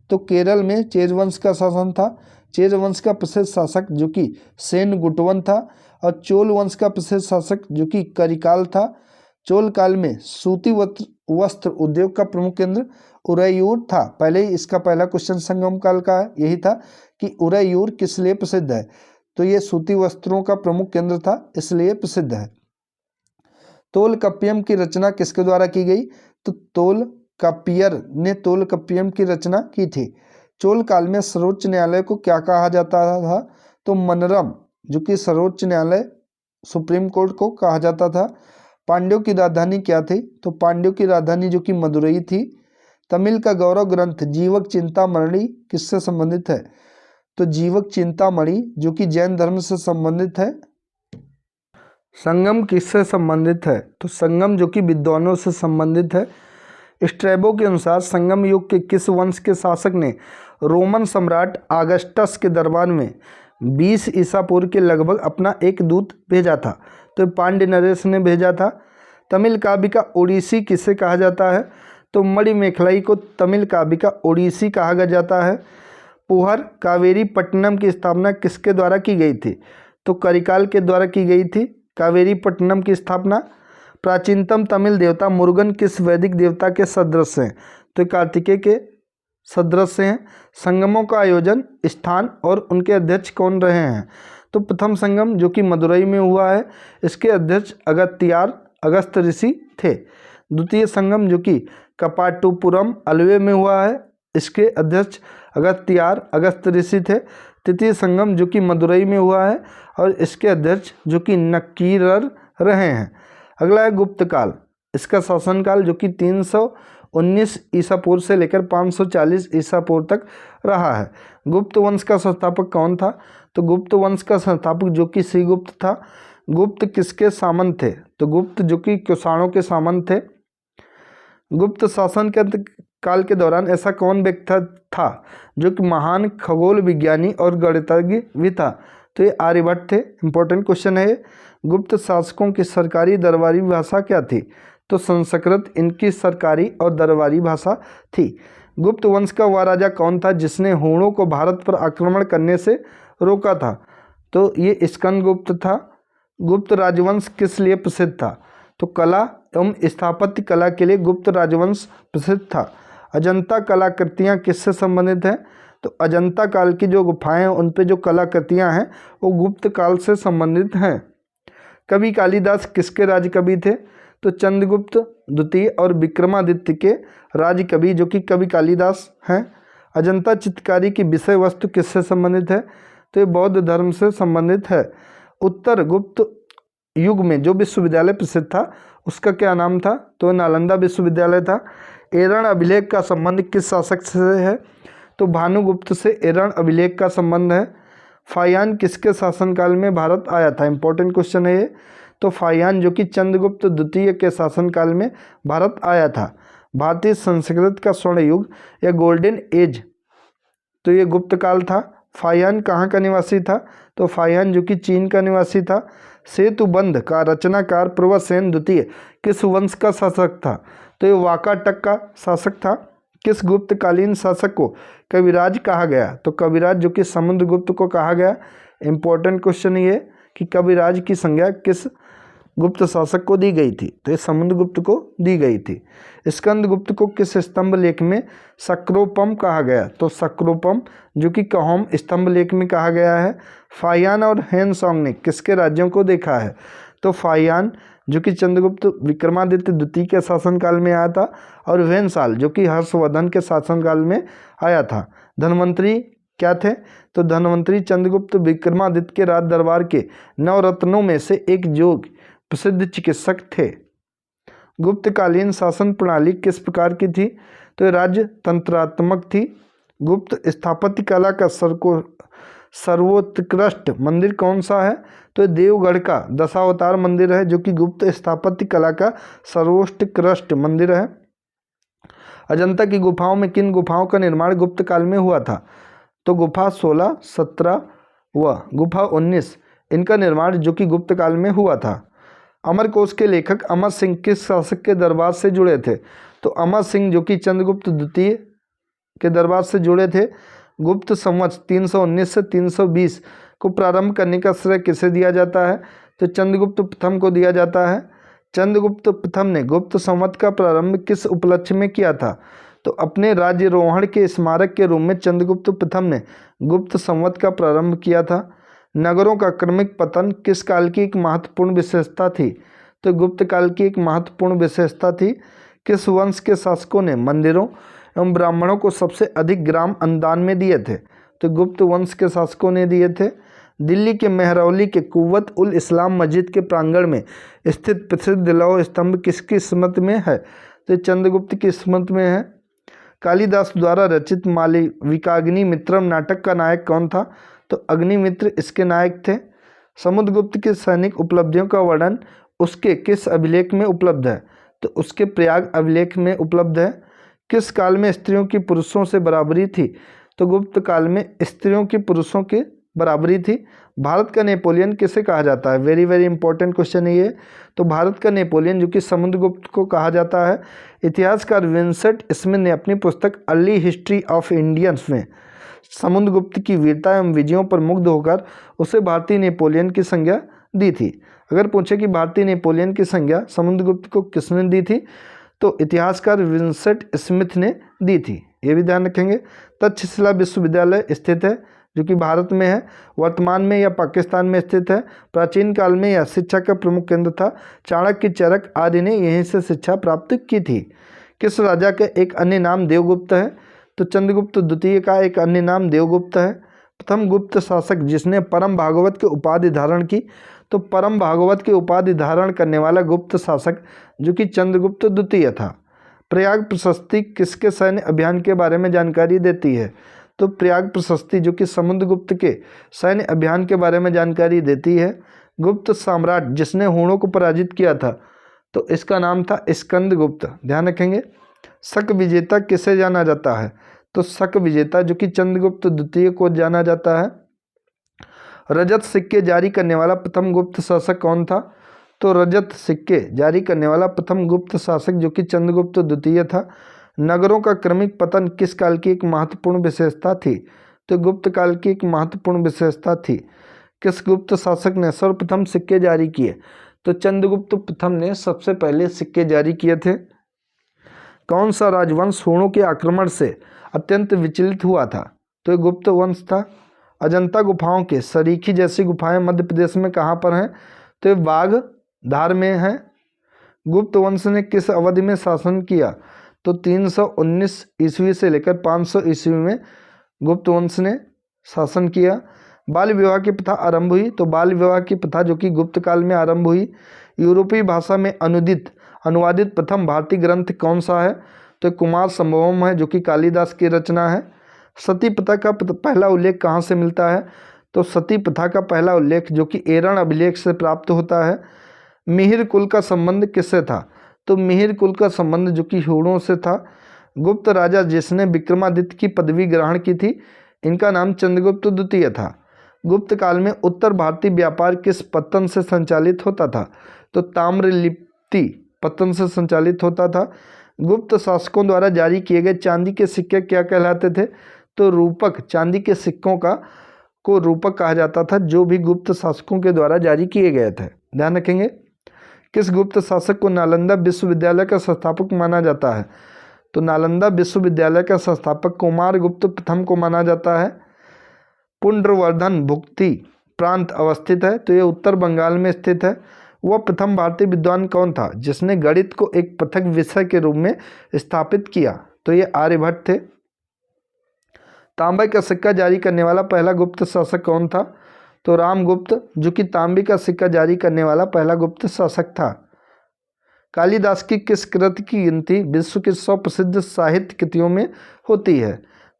तो केरल में चेर वंश का शासन था। चेर वंश का प्रसिद्ध शासक जो कि सेन गुट्टवन था और चोल वंश का प्रसिद्ध शासक जो कि करिकाल था। चोल काल में सूती वस्त्र उद्योग का प्रमुख केंद्र उरैयूर था। पहले ही इसका पहला क्वेश्चन संगम काल का यही था कि उरैयूर किस लिए प्रसिद्ध है? तो ये सूती वस्त्रों का प्रमुख केंद्र था, इसलिए प्रसिद्ध है। तोलकाप्पियम की रचना किसके द्वारा की गई? तो तोलकाप्पियर ने तोलकाप्पियम की रचना की थी। चोल काल में सर्वोच्च न्यायालय को क्या कहा जाता था? तो मनरम जो कि सर्वोच्च न्यायालय सुप्रीम कोर्ट को कहा जाता था। पांड्यों की राजधानी क्या थी? तो पांड्यों की राजधानी जो कि मदुरई थी। तमिल का गौरव ग्रंथ जीवक चिंतामणि किससे संबंधित है? तो जीवक चिंतामणि जो कि जैन धर्म से संबंधित है। संगम किससे संबंधित है? तो संगम जो कि विद्वानों से संबंधित है। स्ट्रैबो के अनुसार संगम युग के किस वंश के शासक ने रोमन सम्राट आगस्टस के दरबार में 20 ईसा पूर्व के लगभग अपना एक दूत भेजा था? तो पांड्य नरेश ने भेजा था। तमिल काव्य का ओडिसी किसे कहा जाता है? तो मणिमेखलाई को तमिल काव्य का ओडिसी कहा जाता है। पुहर कावेरी पट्टनम की स्थापना किसके द्वारा की गई थी? तो करिकाल के द्वारा की गई थी कावेरी पट्टनम की स्थापना। प्राचीनतम तमिल देवता मुरुगन किस वैदिक देवता के सदृश हैं? तो कार्तिकेय के सदृश हैं। संगमों का आयोजन स्थान और उनके अध्यक्ष कौन रहे हैं? तो प्रथम संगम जो कि मदुरई में हुआ है, इसके अध्यक्ष अगस्त ऋषि थे। द्वितीय संगम जो कि कपाटुपुरम अलवे में हुआ है, इसके अध्यक्ष अगस्त ऋषि थे। तृतीय संगम जो कि मदुरई में हुआ है और इसके अध्यक्ष जो कि नक्कीरर रहे हैं। अगला है गुप्त काल। इसका शासनकाल जो कि 319 ईसा पूर्व से लेकर 540 ईसा पूर्व तक रहा है। गुप्त वंश का संस्थापक कौन था? तो गुप्त वंश का संस्थापक जो कि श्रीगुप्त था। गुप्त किसके सामंत थे? तो गुप्त जो कि कुषाणों के सामंत थे। गुप्त शासन के काल के दौरान ऐसा कौन व्यक्ति था जो कि महान खगोल विज्ञानी और गणितज्ञ भी था? तो ये आर्यभट्ट थे। इंपॉर्टेंट क्वेश्चन है। गुप्त शासकों की सरकारी दरबारी भाषा क्या थी? तो संस्कृत इनकी सरकारी और दरबारी भाषा थी। गुप्त वंश का वह राजा कौन था जिसने हूणों को भारत पर आक्रमण करने से रोका था? तो ये स्कंदगुप्त था। गुप्त राजवंश किस लिए प्रसिद्ध था? तो कला एवं स्थापत्य कला के लिए गुप्त राजवंश प्रसिद्ध था। अजंता कलाकृतियाँ किससे संबंधित हैं? तो अजंता काल की जो गुफाएं हैं उन पे जो कलाकृतियाँ हैं वो गुप्त काल से संबंधित हैं। कवि कालिदास किसके राज्य कवि थे? तो चंद्रगुप्त द्वितीय और विक्रमादित्य के राज्य कवि जो कि कवि कालिदास हैं। अजंता चित्रकारी की विषय वस्तु किससे संबंधित है? तो ये बौद्ध धर्म से संबंधित है। उत्तर गुप्त युग में जो विश्वविद्यालय प्रसिद्ध था उसका क्या नाम था? तो नालंदा विश्वविद्यालय था। एरण अभिलेख का संबंध किस शासक से है? तो भानुगुप्त से एरण अभिलेख का संबंध है। फाहियान किसके शासनकाल में भारत आया था? इंपॉर्टेंट क्वेश्चन है ये। तो फाहियान जो कि चंद्रगुप्त द्वितीय के शासनकाल में भारत आया था। भारतीय संस्कृत का स्वर्ण युग या गोल्डन एज, तो ये गुप्त काल था। फाहियान कहाँ का निवासी था? तो फाहियान जो कि चीन का निवासी था। सेतुबंध का रचनाकार प्रवरसेन द्वितीय किस वंश का शासक था? तो ये वाकाटक का शासक था। किस गुप्तकालीन शासक को कविराज कहा गया? तो कविराज जो कि समुद्रगुप्त को कहा गया। इंपॉर्टेंट क्वेश्चन ये कि कविराज की संज्ञा किस गुप्त शासक को दी गई थी? तो ये समुद्रगुप्त को दी गई थी। स्कंदगुप्त को किस स्तंभ लेख में सक्रोपम कहा गया? तो सक्रोपम जो कि कहोम स्तंभ लेख में कहा गया है। फाहियान और हेनसोंग ने किसके राज्यों को देखा है? तो फाहियान जो कि चंद्रगुप्त विक्रमादित्य द्वितीय के शासनकाल में आया था और वेनसाल जो कि हर्षवर्धन के शासनकाल में आया था। धन्वंतरी क्या थे? तो धन्वंतरी चंद्रगुप्त विक्रमादित्य के राज दरबार के नवरत्नों में से एक जो प्रसिद्ध चिकित्सक थे। गुप्तकालीन शासन प्रणाली किस प्रकार की थी? तो राज्य तंत्रात्मक थी। गुप्त स्थापत्य कला का सर्वोत्कृष्ट मंदिर कौन सा है? तो देवगढ़ का दशावतार मंदिर है जो कि गुप्त स्थापत्य कला का सर्वोत्कृष्ट मंदिर है। अजंता की गुफाओं में किन गुफाओं का निर्माण गुप्त काल में हुआ था? तो गुफा 16, 17 व गुफा 19 इनका निर्माण जो कि गुप्त काल में हुआ था। अमरकोश के लेखक अमर सिंह किस शासक के दरबार से जुड़े थे? तो अमर सिंह जो कि चंद्रगुप्त द्वितीय के दरबार से जुड़े थे। गुप्त संवत 319 से 320 को प्रारंभ करने का श्रेय किसे दिया जाता है? तो चंद्रगुप्त प्रथम को दिया जाता है। चंद्रगुप्त प्रथम ने गुप्त संवत का प्रारंभ किस उपलक्ष्य में किया था? तो अपने राज्यरोहण के स्मारक के रूप में चंद्रगुप्त प्रथम ने गुप्त संवत का प्रारंभ किया था। नगरों का क्रमिक पतन किस काल की एक महत्वपूर्ण विशेषता थी? तो गुप्त काल की एक महत्वपूर्ण विशेषता थी। किस वंश के शासकों ने मंदिरों एवं ब्राह्मणों को सबसे अधिक ग्राम अनुदान में दिए थे? तो गुप्त वंश के शासकों ने दिए थे। दिल्ली के मेहरौली के कुव्वत उल इस्लाम मस्जिद के प्रांगण में स्थित प्रसिद्ध लौह स्तंभ किसकी स्मृति में है? तो चंद्रगुप्त की स्मृति में है। कालिदास द्वारा रचित मालविकाग्नि मित्रम नाटक का नायक कौन था? तो अग्निमित्र इसके नायक थे। समुद्रगुप्त की सैनिक उपलब्धियों का वर्णन उसके किस अभिलेख में उपलब्ध है? तो उसके प्रयाग अभिलेख में उपलब्ध है। किस काल में स्त्रियों की पुरुषों से बराबरी थी? तो गुप्त काल में स्त्रियों की पुरुषों की बराबरी थी। भारत का नेपोलियन किसे कहा जाता है? वेरी वेरी इंपॉर्टेंट क्वेश्चन है ये। तो भारत का नेपोलियन जो कि समुद्रगुप्त को कहा जाता है। इतिहासकार विंसेंट स्मिथ ने अपनी पुस्तक अर्ली हिस्ट्री ऑफ इंडियंस में समुद्रगुप्त की वीरता एवं विजयों पर मुग्ध होकर उसे भारतीय नेपोलियन की संज्ञा दी थी। अगर पूछे कि भारतीय नेपोलियन की संज्ञा समुद्रगुप्त को किसने दी थी? तो इतिहासकार विंसेंट स्मिथ ने दी थी। ये भी ध्यान रखेंगे। तक्षशिला विश्वविद्यालय स्थित है जो कि भारत में है। वर्तमान में यह पाकिस्तान में स्थित है। प्राचीन काल में यह शिक्षा का प्रमुख केंद्र था। चाणक्य, चरक आदि ने यहीं से शिक्षा प्राप्त की थी। किस राजा का एक अन्य नाम देवगुप्त है? तो चंद्रगुप्त द्वितीय का एक अन्य नाम देवगुप्त है। प्रथम गुप्त शासक जिसने परम भागवत की उपाधि धारण की? तो परम भागवत की उपाधि धारण करने वाला गुप्त शासक जो कि चंद्रगुप्त द्वितीय था। प्रयाग प्रशस्ति किसके सैन्य अभियान के बारे में जानकारी देती है? तो प्रयाग प्रशस्ति जो कि समुद्रगुप्त के सैन्य अभियान के बारे में जानकारी देती है। गुप्त सम्राट जिसने हूणों को पराजित किया था तो इसका नाम था स्कंदगुप्त। ध्यान रखेंगे। शक विजेता किसे जाना जाता है? तो शक विजेता जो कि चंद्रगुप्त द्वितीय को जाना जाता है। रजत सिक्के जारी करने वाला प्रथम गुप्त शासक कौन था? तो रजत सिक्के जारी करने वाला प्रथम गुप्त शासक जो कि चंद्रगुप्त द्वितीय था। नगरों का क्रमिक पतन किस काल की एक महत्वपूर्ण विशेषता थी? तो गुप्त काल की एक महत्वपूर्ण विशेषता थी। किस गुप्त शासक ने सर्वप्रथम सिक्के जारी किए? तो चंद्रगुप्त प्रथम ने सबसे पहले सिक्के जारी किए थे। कौन सा राजवंश हूणों के आक्रमण से अत्यंत विचलित हुआ था? तो ये गुप्त वंश था। अजंता गुफाओं के सरीखी जैसी गुफाएं मध्य प्रदेश में कहाँ पर हैं? तो ये बाघधार में हैं। गुप्त वंश ने किस अवधि में शासन किया? तो 319 ईस्वी से लेकर 500 ईस्वी में गुप्त वंश ने शासन किया। बाल विवाह की प्रथा आरंभ हुई, तो बाल विवाह की प्रथा जो कि गुप्त काल में आरंभ हुई। यूरोपीय भाषा में अनुवादित प्रथम भारतीय ग्रंथ कौन सा है? तो कुमार संभवम है, जो कि कालिदास की रचना है। सती प्रथा का पहला उल्लेख कहाँ से मिलता है? तो सती प्रथा का पहला उल्लेख जो कि एरण अभिलेख से प्राप्त होता है। मिहिर कुल का संबंध किससे था? तो मिहिर कुल का संबंध जो कि हूणों से था। गुप्त राजा जिसने विक्रमादित्य की पदवी ग्रहण की थी, इनका नाम चंद्रगुप्त द्वितीय था। गुप्त काल में उत्तर भारतीय व्यापार किस पत्तन से संचालित होता था? तो ताम्रलिप्ति पत्तन से संचालित होता था। गुप्त शासकों द्वारा जारी किए गए चांदी के सिक्के क्या कहलाते थे? तो रूपक। चांदी के सिक्कों को रूपक कहा जाता था, जो भी गुप्त शासकों के द्वारा जारी किए गए थे। ध्यान रखेंगे। किस गुप्त शासक को नालंदा विश्वविद्यालय का संस्थापक माना जाता है? तो नालंदा विश्वविद्यालय का संस्थापक कुमारगुप्त प्रथम को माना जाता है। पुंड्रवर्धन भुक्ति प्रांत अवस्थित है, तो ये उत्तर बंगाल में स्थित है। वह प्रथम भारतीय विद्वान कौन था जिसने गणित को एक पृथक विषय के रूप में स्थापित किया? तो ये आर्यभट्ट थे। तांबे का सिक्का जारी करने वाला पहला गुप्त शासक कौन था? तो रामगुप्त, जो कि तांबे का सिक्का जारी करने वाला पहला गुप्त शासक था। कालिदास की किस कृति की गिनती विश्व की 100 प्रसिद्ध साहित्य कृतियों में होती है?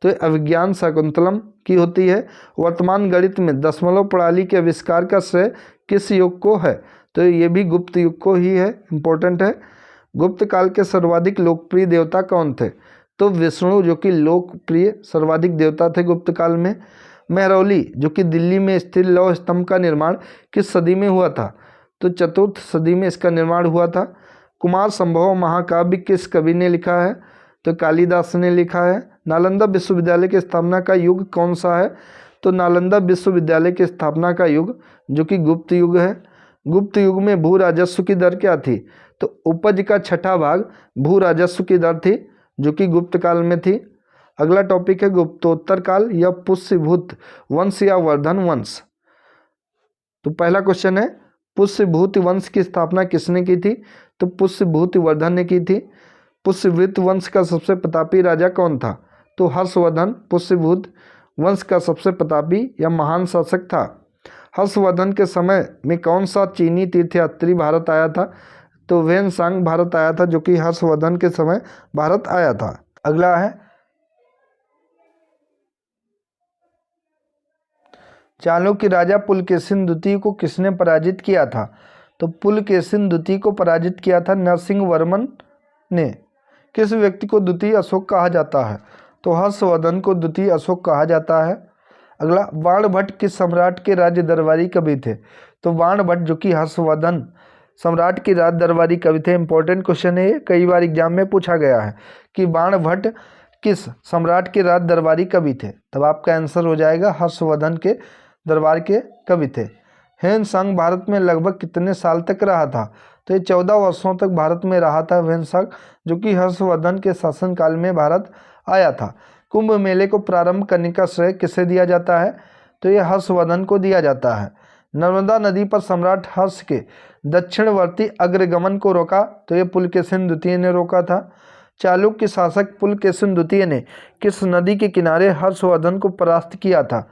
तो ये अभिज्ञान शाकुंतलम की होती है। वर्तमान गणित में दशमलव प्रणाली के आविष्कार का श्रेय किस युग को है? तो ये भी गुप्त युग को ही है, इंपॉर्टेंट है। गुप्त काल के सर्वाधिक लोकप्रिय देवता कौन थे? तो विष्णु, जो कि लोकप्रिय सर्वाधिक देवता थे गुप्त काल में। महरौली, जो कि दिल्ली में स्थित लौह स्तंभ का निर्माण किस सदी में हुआ था? तो चतुर्थ सदी में इसका निर्माण हुआ था। कुमार संभव महाकाव्य किस कवि ने लिखा है? तो कालिदास ने लिखा है। नालंदा विश्वविद्यालय की स्थापना का युग कौन सा है? तो नालंदा विश्वविद्यालय की स्थापना का युग जो कि गुप्त युग है। गुप्त युग में भू राजस्व की दर क्या थी? तो उपज का छठा भाग भू राजस्व की दर थी, जो कि गुप्त काल में थी। अगला टॉपिक है गुप्तोत्तर काल या पुष्यभूत वंश या वर्धन वंश। तो पहला क्वेश्चन है, पुष्यभूत वंश की स्थापना किसने की थी? तो पुष्यभूत वर्धन ने की थी। पुष्यभूत वंश का सबसे प्रतापी राजा कौन था? तो हर्षवर्धन पुष्यभूत वंश का सबसे प्रतापी या महान शासक था। हर्षवर्धन के समय में कौन सा चीनी तीर्थयात्री भारत आया था? तो वेनसांग भारत आया था, जो कि हर्षवर्धन के समय भारत आया था। अगला है, चालुक्य राजा पुलकेशिन द्वितीय को किसने पराजित किया था? तो पुलकेशिन द्वितीय को पराजित किया था नरसिंह वर्मन ने। किस व्यक्ति को द्वितीय अशोक कहा जाता है? तो हर्षवर्धन को द्वितीय अशोक कहा जाता है। अगला, बाणभट्ट किस सम्राट के राज्य दरबारी कवि थे? तो बाणभट्ट, जो कि हर्षवर्धन सम्राट के राज दरबारी कवि थे। इंपॉर्टेंट क्वेश्चन है ये, कई बार एग्जाम में पूछा गया है कि बाणभट्ट किस सम्राट के राज दरबारी कवि थे। तब आपका आंसर हो जाएगा हर्षवर्धन के दरबार के कवि थे। ह्वेनसांग भारत में लगभग कितने साल तक रहा था? तो ये 14 वर्षों तक भारत में रहा था ह्वेनसांग, जो कि हर्षवर्धन के शासनकाल में भारत आया था। कुंभ मेले को प्रारंभ करने का श्रेय किसे दिया जाता है? तो ये हर्षवर्धन को दिया जाता है। नर्मदा नदी पर सम्राट हर्ष के दक्षिणवर्ती अग्रगमन को रोका? तो ये पुलकेशिन द्वितीय ने रोका था। चालुक्य शासक पुलकेशिन द्वितीय ने किस नदी के किनारे हर्षवर्धन को परास्त किया था?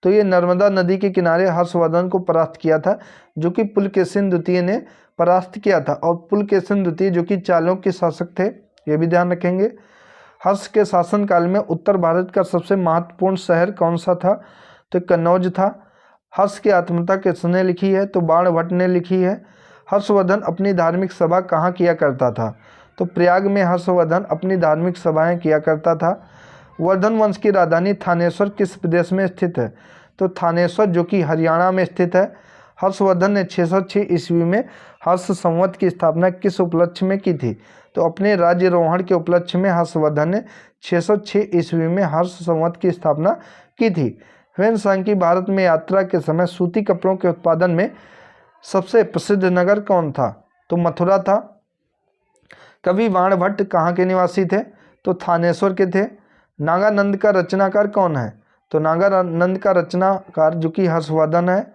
तो ये नर्मदा नदी के किनारे हर्षवर्धन को परास्त किया था, जो कि पुलकेशिन द्वितीय ने परास्त किया था। और पुलकेशिन द्वितीय जो कि चालुक्य शासक थे, ये भी ध्यान रखेंगे। हर्ष के शासनकाल में उत्तर भारत का सबसे महत्वपूर्ण शहर कौन सा था? तो कन्नौज था। हर्ष की आत्मकथा किसने लिखी है? तो बाणभट्ट ने लिखी है। हर्षवर्धन अपनी धार्मिक सभा कहाँ किया करता था? तो प्रयाग में हर्षवर्धन अपनी धार्मिक सभाएं किया करता था। वर्धन वंश की राजधानी थानेश्वर किस प्रदेश में स्थित है? तो थानेश्वर, जो कि हरियाणा में स्थित है। हर्षवर्धन ने 606 ईस्वी में हर्ष संवत की स्थापना किस उपलक्ष्य में की थी? तो अपने राज्यारोहण के उपलक्ष्य में हर्षवर्धन ने 606 ईस्वी में हर्ष संवत की स्थापना की थी। ह्वेनसांग की भारत में यात्रा के समय सूती कपड़ों के उत्पादन में सबसे प्रसिद्ध नगर कौन था? तो मथुरा था। कवि बाणभट्ट कहाँ के निवासी थे? तो थानेश्वर के थे। नागानंद का रचनाकार कौन है? तो नागानंद का रचनाकार जो कि हर्षवर्धन है।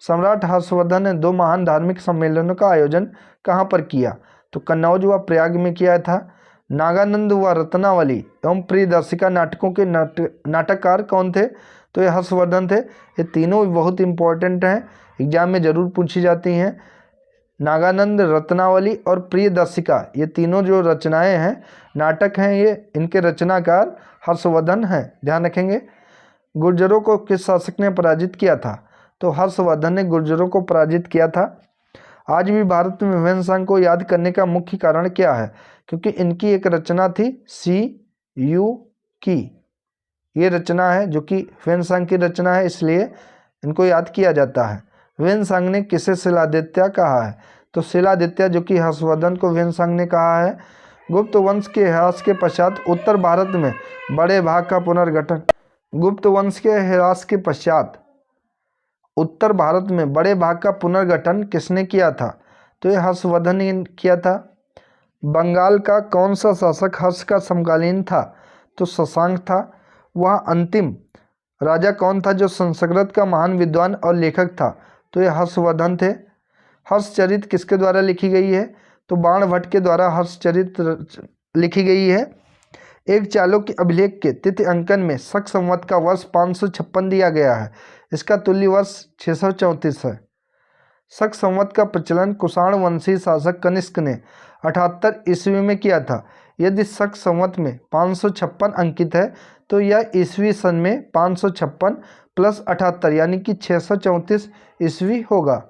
सम्राट हर्षवर्धन ने 2 महान धार्मिक सम्मेलनों का आयोजन कहाँ पर किया? तो कन्नौज व प्रयाग में किया था। नागानंद व रत्नावली एवं प्रियदर्शिका नाटकों के नाटककार कौन थे? तो ये हर्षवर्धन थे। ये तीनों बहुत इंपॉर्टेंट हैं, एग्जाम में जरूर पूछी जाती हैं। नागानंद, रत्नावली और प्रियदर्शिका, ये तीनों जो रचनाएं हैं, नाटक हैं, ये इनके रचनाकार हर्षवर्धन हैं, ध्यान रखेंगे। गुर्जरों को किस शासक ने पराजित किया था? तो हर्षवर्धन ने गुर्जरों को पराजित किया था। आज भी भारत में ह्वेनसांग को याद करने का मुख्य कारण क्या है? क्योंकि इनकी एक रचना थी सी यू की, ये रचना है जो कि ह्वेनसांग की रचना है, इसलिए इनको याद किया जाता है। ह्वेनसांग ने किसे शिलादित्य कहा है? तो शिलादित्य जो कि हर्षवर्धन को ह्वेनसांग ने कहा है। गुप्त वंश के ह्रास के पश्चात उत्तर भारत में बड़े भाग का पुनर्गठन, गुप्त वंश के ह्रास के पश्चात उत्तर भारत में बड़े भाग का पुनर्गठन किसने किया था? तो ये हर्षवर्धन ने किया था। बंगाल का कौन सा शासक हर्ष का समकालीन था? तो शशांक था। वह अंतिम राजा कौन था जो संस्कृत का महान विद्वान और लेखक था? तो ये हर्षवर्धन थे। हर्षचरित किसके द्वारा लिखी गई है? तो बाणभट्ट के द्वारा हर्षचरित लिखी गई है। एक चालुक्य अभिलेख के तिथि अंकन में शक संवत का वर्ष 556 दिया गया है, इसका तुल्य वर्ष 634 है। शक संवत का प्रचलन कुषाण वंशी शासक कनिष्क ने 78 ईस्वी में किया था। यदि शक संवत में 556 अंकित है तो यह ईस्वी सन में 556 प्लस 78 यानी कि 634 ईस्वी होगा।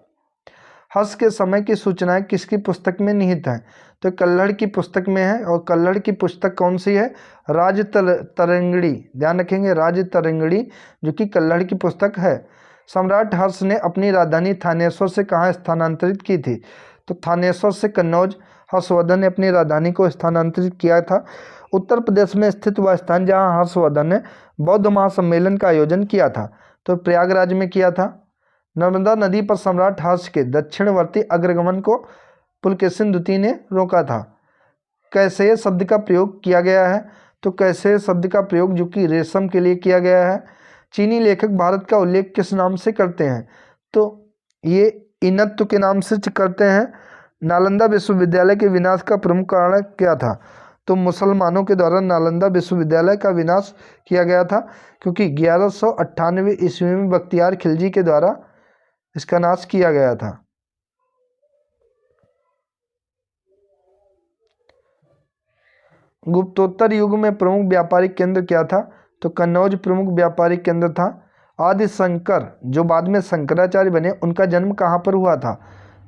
हर्ष के समय की सूचनाएं किसकी पुस्तक में निहित हैं? तो कल्हड़ की पुस्तक में है। और कल्हड़ की पुस्तक कौन सी है? राजतरंगिणी, ध्यान रखेंगे, राजतरंगिणी जो कि कल्हड़ की पुस्तक है। सम्राट हर्ष ने अपनी राजधानी थानेश्वर से कहाँ स्थानांतरित की थी? तो थानेश्वर से कन्नौज हर्षवर्धन ने अपनी राजधानी को स्थानांतरित किया था। उत्तर प्रदेश में स्थित वह स्थान जहाँ हर्षवर्धन ने बौद्ध महासम्मेलन का आयोजन किया था, तो प्रयागराज में किया था। नर्मदा नदी पर सम्राट हर्ष के दक्षिणवर्ती अग्रगमन को पुलकेशिन द्वितीय ने रोका था। कैसे शब्द का प्रयोग किया गया है? तो कैसे शब्द का प्रयोग जो कि रेशम के लिए किया गया है। चीनी लेखक भारत का उल्लेख किस नाम से करते हैं? तो ये इनत्व के नाम से करते हैं। नालंदा विश्वविद्यालय के विनाश का प्रमुख कारण क्या था? तो मुसलमानों के द्वारा नालंदा विश्वविद्यालय का विनाश किया गया था, क्योंकि 1198 ईस्वी में बख्तियार खिलजी के द्वारा इसका नाश किया गया था। गुप्तोत्तर युग में प्रमुख व्यापारिक केंद्र क्या था? तो कन्नौज प्रमुख व्यापारिक केंद्र था। आदि शंकर जो बाद में शंकराचार्य बने, उनका जन्म कहाँ पर हुआ था?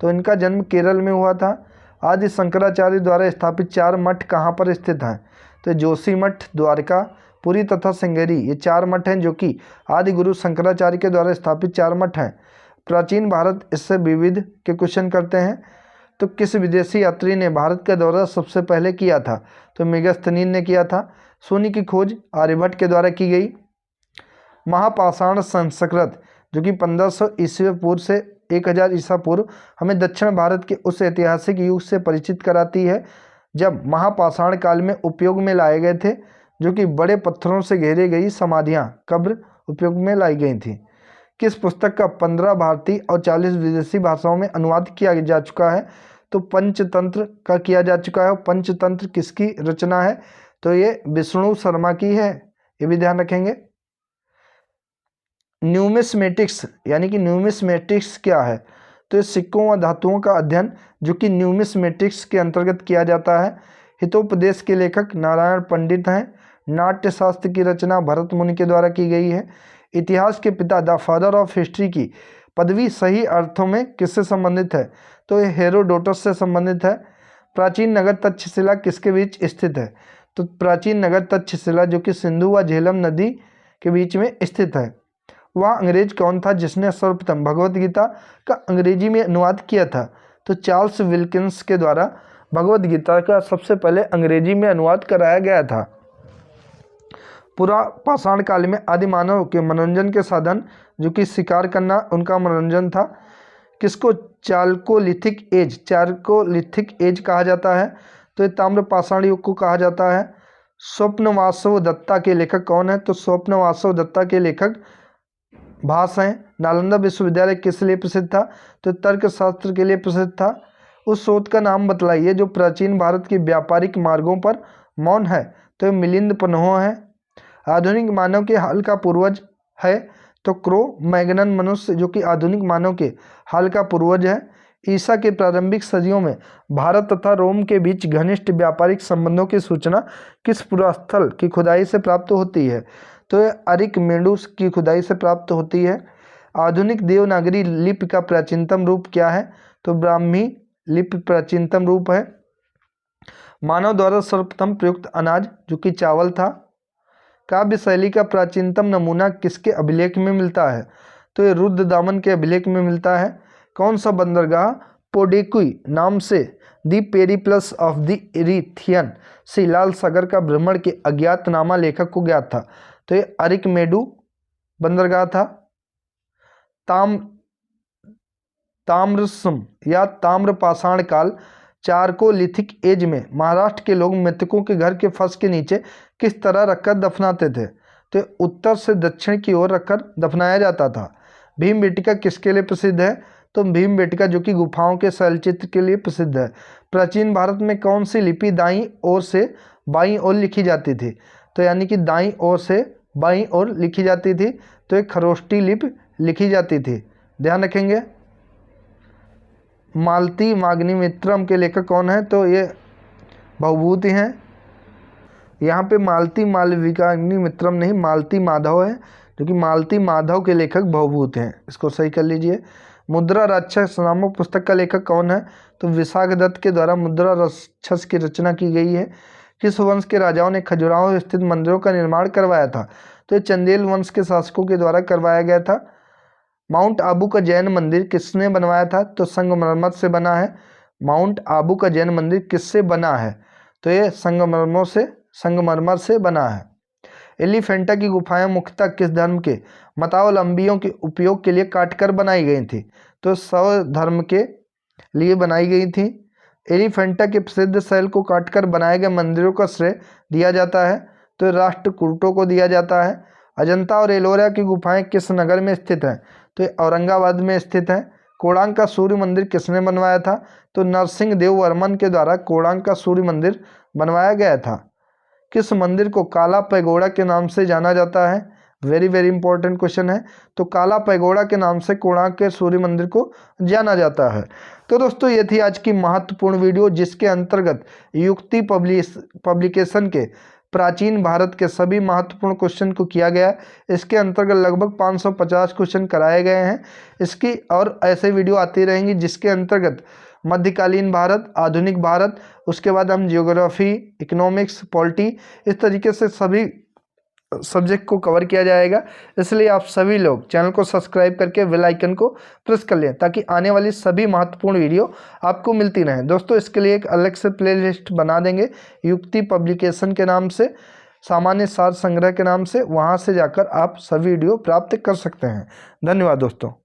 तो इनका जन्म केरल में हुआ था। आदि शंकराचार्य द्वारा स्थापित 4 मठ कहाँ पर स्थित हैं? तो जोशी मठ, द्वारका, पुरी तथा श्रृंगेरी, ये 4 मठ हैं जो कि आदि गुरु शंकराचार्य के द्वारा स्थापित 4 मठ हैं। प्राचीन भारत इससे विविध के क्वेश्चन करते हैं। तो किस विदेशी यात्री ने भारत का दौरा सबसे पहले किया था? तो मेगास्थनीन ने किया था। सोने की खोज आर्यभट्ट के द्वारा की गई। महापाषाण संस्कृत जो कि 1500 ईस्वी पूर्व से 1000 ईसा पूर्व हमें दक्षिण भारत के उस ऐतिहासिक युग से परिचित कराती है जब महापाषाण काल में उपयोग में लाए गए थे, जो कि बड़े पत्थरों से घेरी गई समाधियां, कब्र उपयोग में लाई गई थी। किस पुस्तक का 15 भारतीय और 40 विदेशी भाषाओं में अनुवाद किया जा चुका है? तो पंचतंत्र का किया जा चुका है। पंचतंत्र किसकी रचना है? तो ये विष्णु शर्मा की है, ये भी ध्यान रखेंगे। न्यूमिस्मेटिक्स यानी कि न्यूमिस्मेटिक्स क्या है? तो ये सिक्कों व धातुओं का अध्ययन जो कि न्यूमिस्मेटिक्स के अंतर्गत किया जाता है। हितोपदेश के लेखक नारायण पंडित हैं। नाट्यशास्त्र की रचना भरत मुनि के द्वारा की गई है। इतिहास के पिता द फादर ऑफ हिस्ट्री की पदवी सही अर्थों में किससे संबंधित है? तो ये हेरोडोटस से संबंधित है। प्राचीन नगर तक्षशिला किसके बीच स्थित है? तो प्राचीन नगर तक्षशिला जो कि सिंधु व झेलम नदी के बीच में स्थित है। वह अंग्रेज कौन था जिसने सर्वप्रथम भगवत गीता का अंग्रेजी में अनुवाद किया था? तो चार्ल्स विल्किंस के द्वारा भगवत गीता का सबसे पहले अंग्रेजी में अनुवाद कराया गया था। पूरा पाषाण काल में आदि मानव के मनोरंजन के साधन जो कि शिकार करना उनका मनोरंजन था। किसको चालकोलिथिक एज कहा जाता है? तो ये ताम्र पाषाण युग को कहा जाता है। स्वप्नवासव दत्ता के लेखक कौन है? तो स्वप्नवासव दत्ता के लेखक भास हैं। नालंदा विश्वविद्यालय किस लिए प्रसिद्ध था? तो तर्कशास्त्र के लिए प्रसिद्ध था। उस स्रोत का नाम बतलाइए जो प्राचीन भारत के व्यापारिक मार्गों पर मौन है। तो ये मिलिंद पन्हो है। आधुनिक मानव के हाल का पूर्वज है तो क्रो मैग्नन मनुष्य जो कि आधुनिक मानव के हाल का पूर्वज है। ईसा के प्रारंभिक सदियों में भारत तथा रोम के बीच घनिष्ठ व्यापारिक संबंधों की सूचना किस पुरास्थल की खुदाई से प्राप्त होती है। तो यह अरिक मेंडूस की खुदाई से प्राप्त होती है। आधुनिक देवनागरी लिपि का प्राचीनतम रूप क्या है। तो ब्राह्मी लिपि प्राचीनतम रूप है। मानव द्वारा सर्वप्रथम प्रयुक्त अनाज जो कि चावल था। काव्य शैली का प्राचीनतम नमूना किसके अभिलेख में मिलता है। तो ये रुद्रदामन के अभिलेख में मिलता है। कौन सा बंदरगाह पोडेकुई नाम से दी पेरिप्लस ऑफ द इरीथियन से लाल सागर का भ्रमण के अज्ञातनामा लेखक को ज्ञात था। तो ये अरिकमेडू बंदरगाह था। ताम्रसम या ताम्रपाषाण काल चारकोलिथिक एज में महाराष्ट्र के लोग मृतकों के घर के फर्श के नीचे किस तरह रखकर दफनाते थे। तो उत्तर से दक्षिण की ओर रखकर दफनाया जाता था। भीमबेटका किसके लिए प्रसिद्ध है। तो भीमबेटका जो कि गुफाओं के शैलचित्र के लिए प्रसिद्ध है। प्राचीन भारत में कौन सी लिपि दाईं ओर से बाईं ओर लिखी जाती थी। तो यानी कि दाईं ओर से बाईं ओर लिखी जाती थी। तो एक खरोष्टी लिपि लिखी जाती थी, ध्यान रखेंगे। मालती माग्निमित्रम के लेखक कौन है। तो ये भवभूति हैं। यहाँ पे मालती मालविकाग्निमित्रम नहीं, मालती माधव है, जो कि मालती माधव के लेखक भवभूत हैं। इसको सही कर लीजिए। मुद्रा राक्षस नामक पुस्तक का लेखक कौन है। तो विशाखदत्त के द्वारा मुद्रा राक्षस की रचना की गई है। किस वंश के राजाओं ने खजुराहो स्थित मंदिरों का निर्माण करवाया था। तो ये चंदेल वंश के शासकों के द्वारा करवाया गया था। माउंट आबू का जैन मंदिर किसने बनवाया था। तो संगमरमर से बना है। माउंट आबू का जैन मंदिर किससे बना है। तो ये संगमरमर से बना है। एलिफेंटा की गुफाएं मुख्यतः किस धर्म के मतावलंबियों के उपयोग के लिए काटकर बनाई गई थी। तो शैव धर्म के लिए बनाई गई थी। एलिफेंटा के प्रसिद्ध शैल को काटकर बनाए गए मंदिरों का श्रेय दिया जाता है। तो राष्ट्रकूटों को दिया जाता है। अजंता और एलोरा की गुफाएं किस नगर में स्थित हैं। तो औरंगाबाद में स्थित है। कोणार्क का सूर्य मंदिर किसने बनवाया था। तो नरसिंह देव वर्मन के द्वारा कोणार्क का सूर्य मंदिर बनवाया गया था। किस मंदिर को काला पैगोडा के नाम से जाना जाता है। वेरी वेरी इंपॉर्टेंट क्वेश्चन है। तो काला पैगोडा के नाम से कोणार्क के सूर्य मंदिर को जाना जाता है। तो दोस्तों ये थी आज की महत्वपूर्ण वीडियो जिसके अंतर्गत युक्ति पब्लिकेशन के प्राचीन भारत के सभी महत्वपूर्ण क्वेश्चन को किया गया। इसके अंतर्गत लगभग 550 क्वेश्चन कराए गए हैं। इसकी और ऐसे वीडियो आती रहेंगी जिसके अंतर्गत मध्यकालीन भारत, आधुनिक भारत, उसके बाद हम जियोग्राफी, इकोनॉमिक्स, पॉलिटी, इस तरीके से सभी सब्जेक्ट को कवर किया जाएगा। इसलिए आप सभी लोग चैनल को सब्सक्राइब करके बेल आइकन को प्रेस कर लें ताकि आने वाली सभी महत्वपूर्ण वीडियो आपको मिलती रहें। दोस्तों इसके लिए एक अलग से प्लेलिस्ट बना देंगे युक्ति पब्लिकेशन के नाम से, सामान्य सार संग्रह के नाम से, वहां से जाकर आप सभी वीडियो प्राप्त कर सकते हैं। धन्यवाद दोस्तों।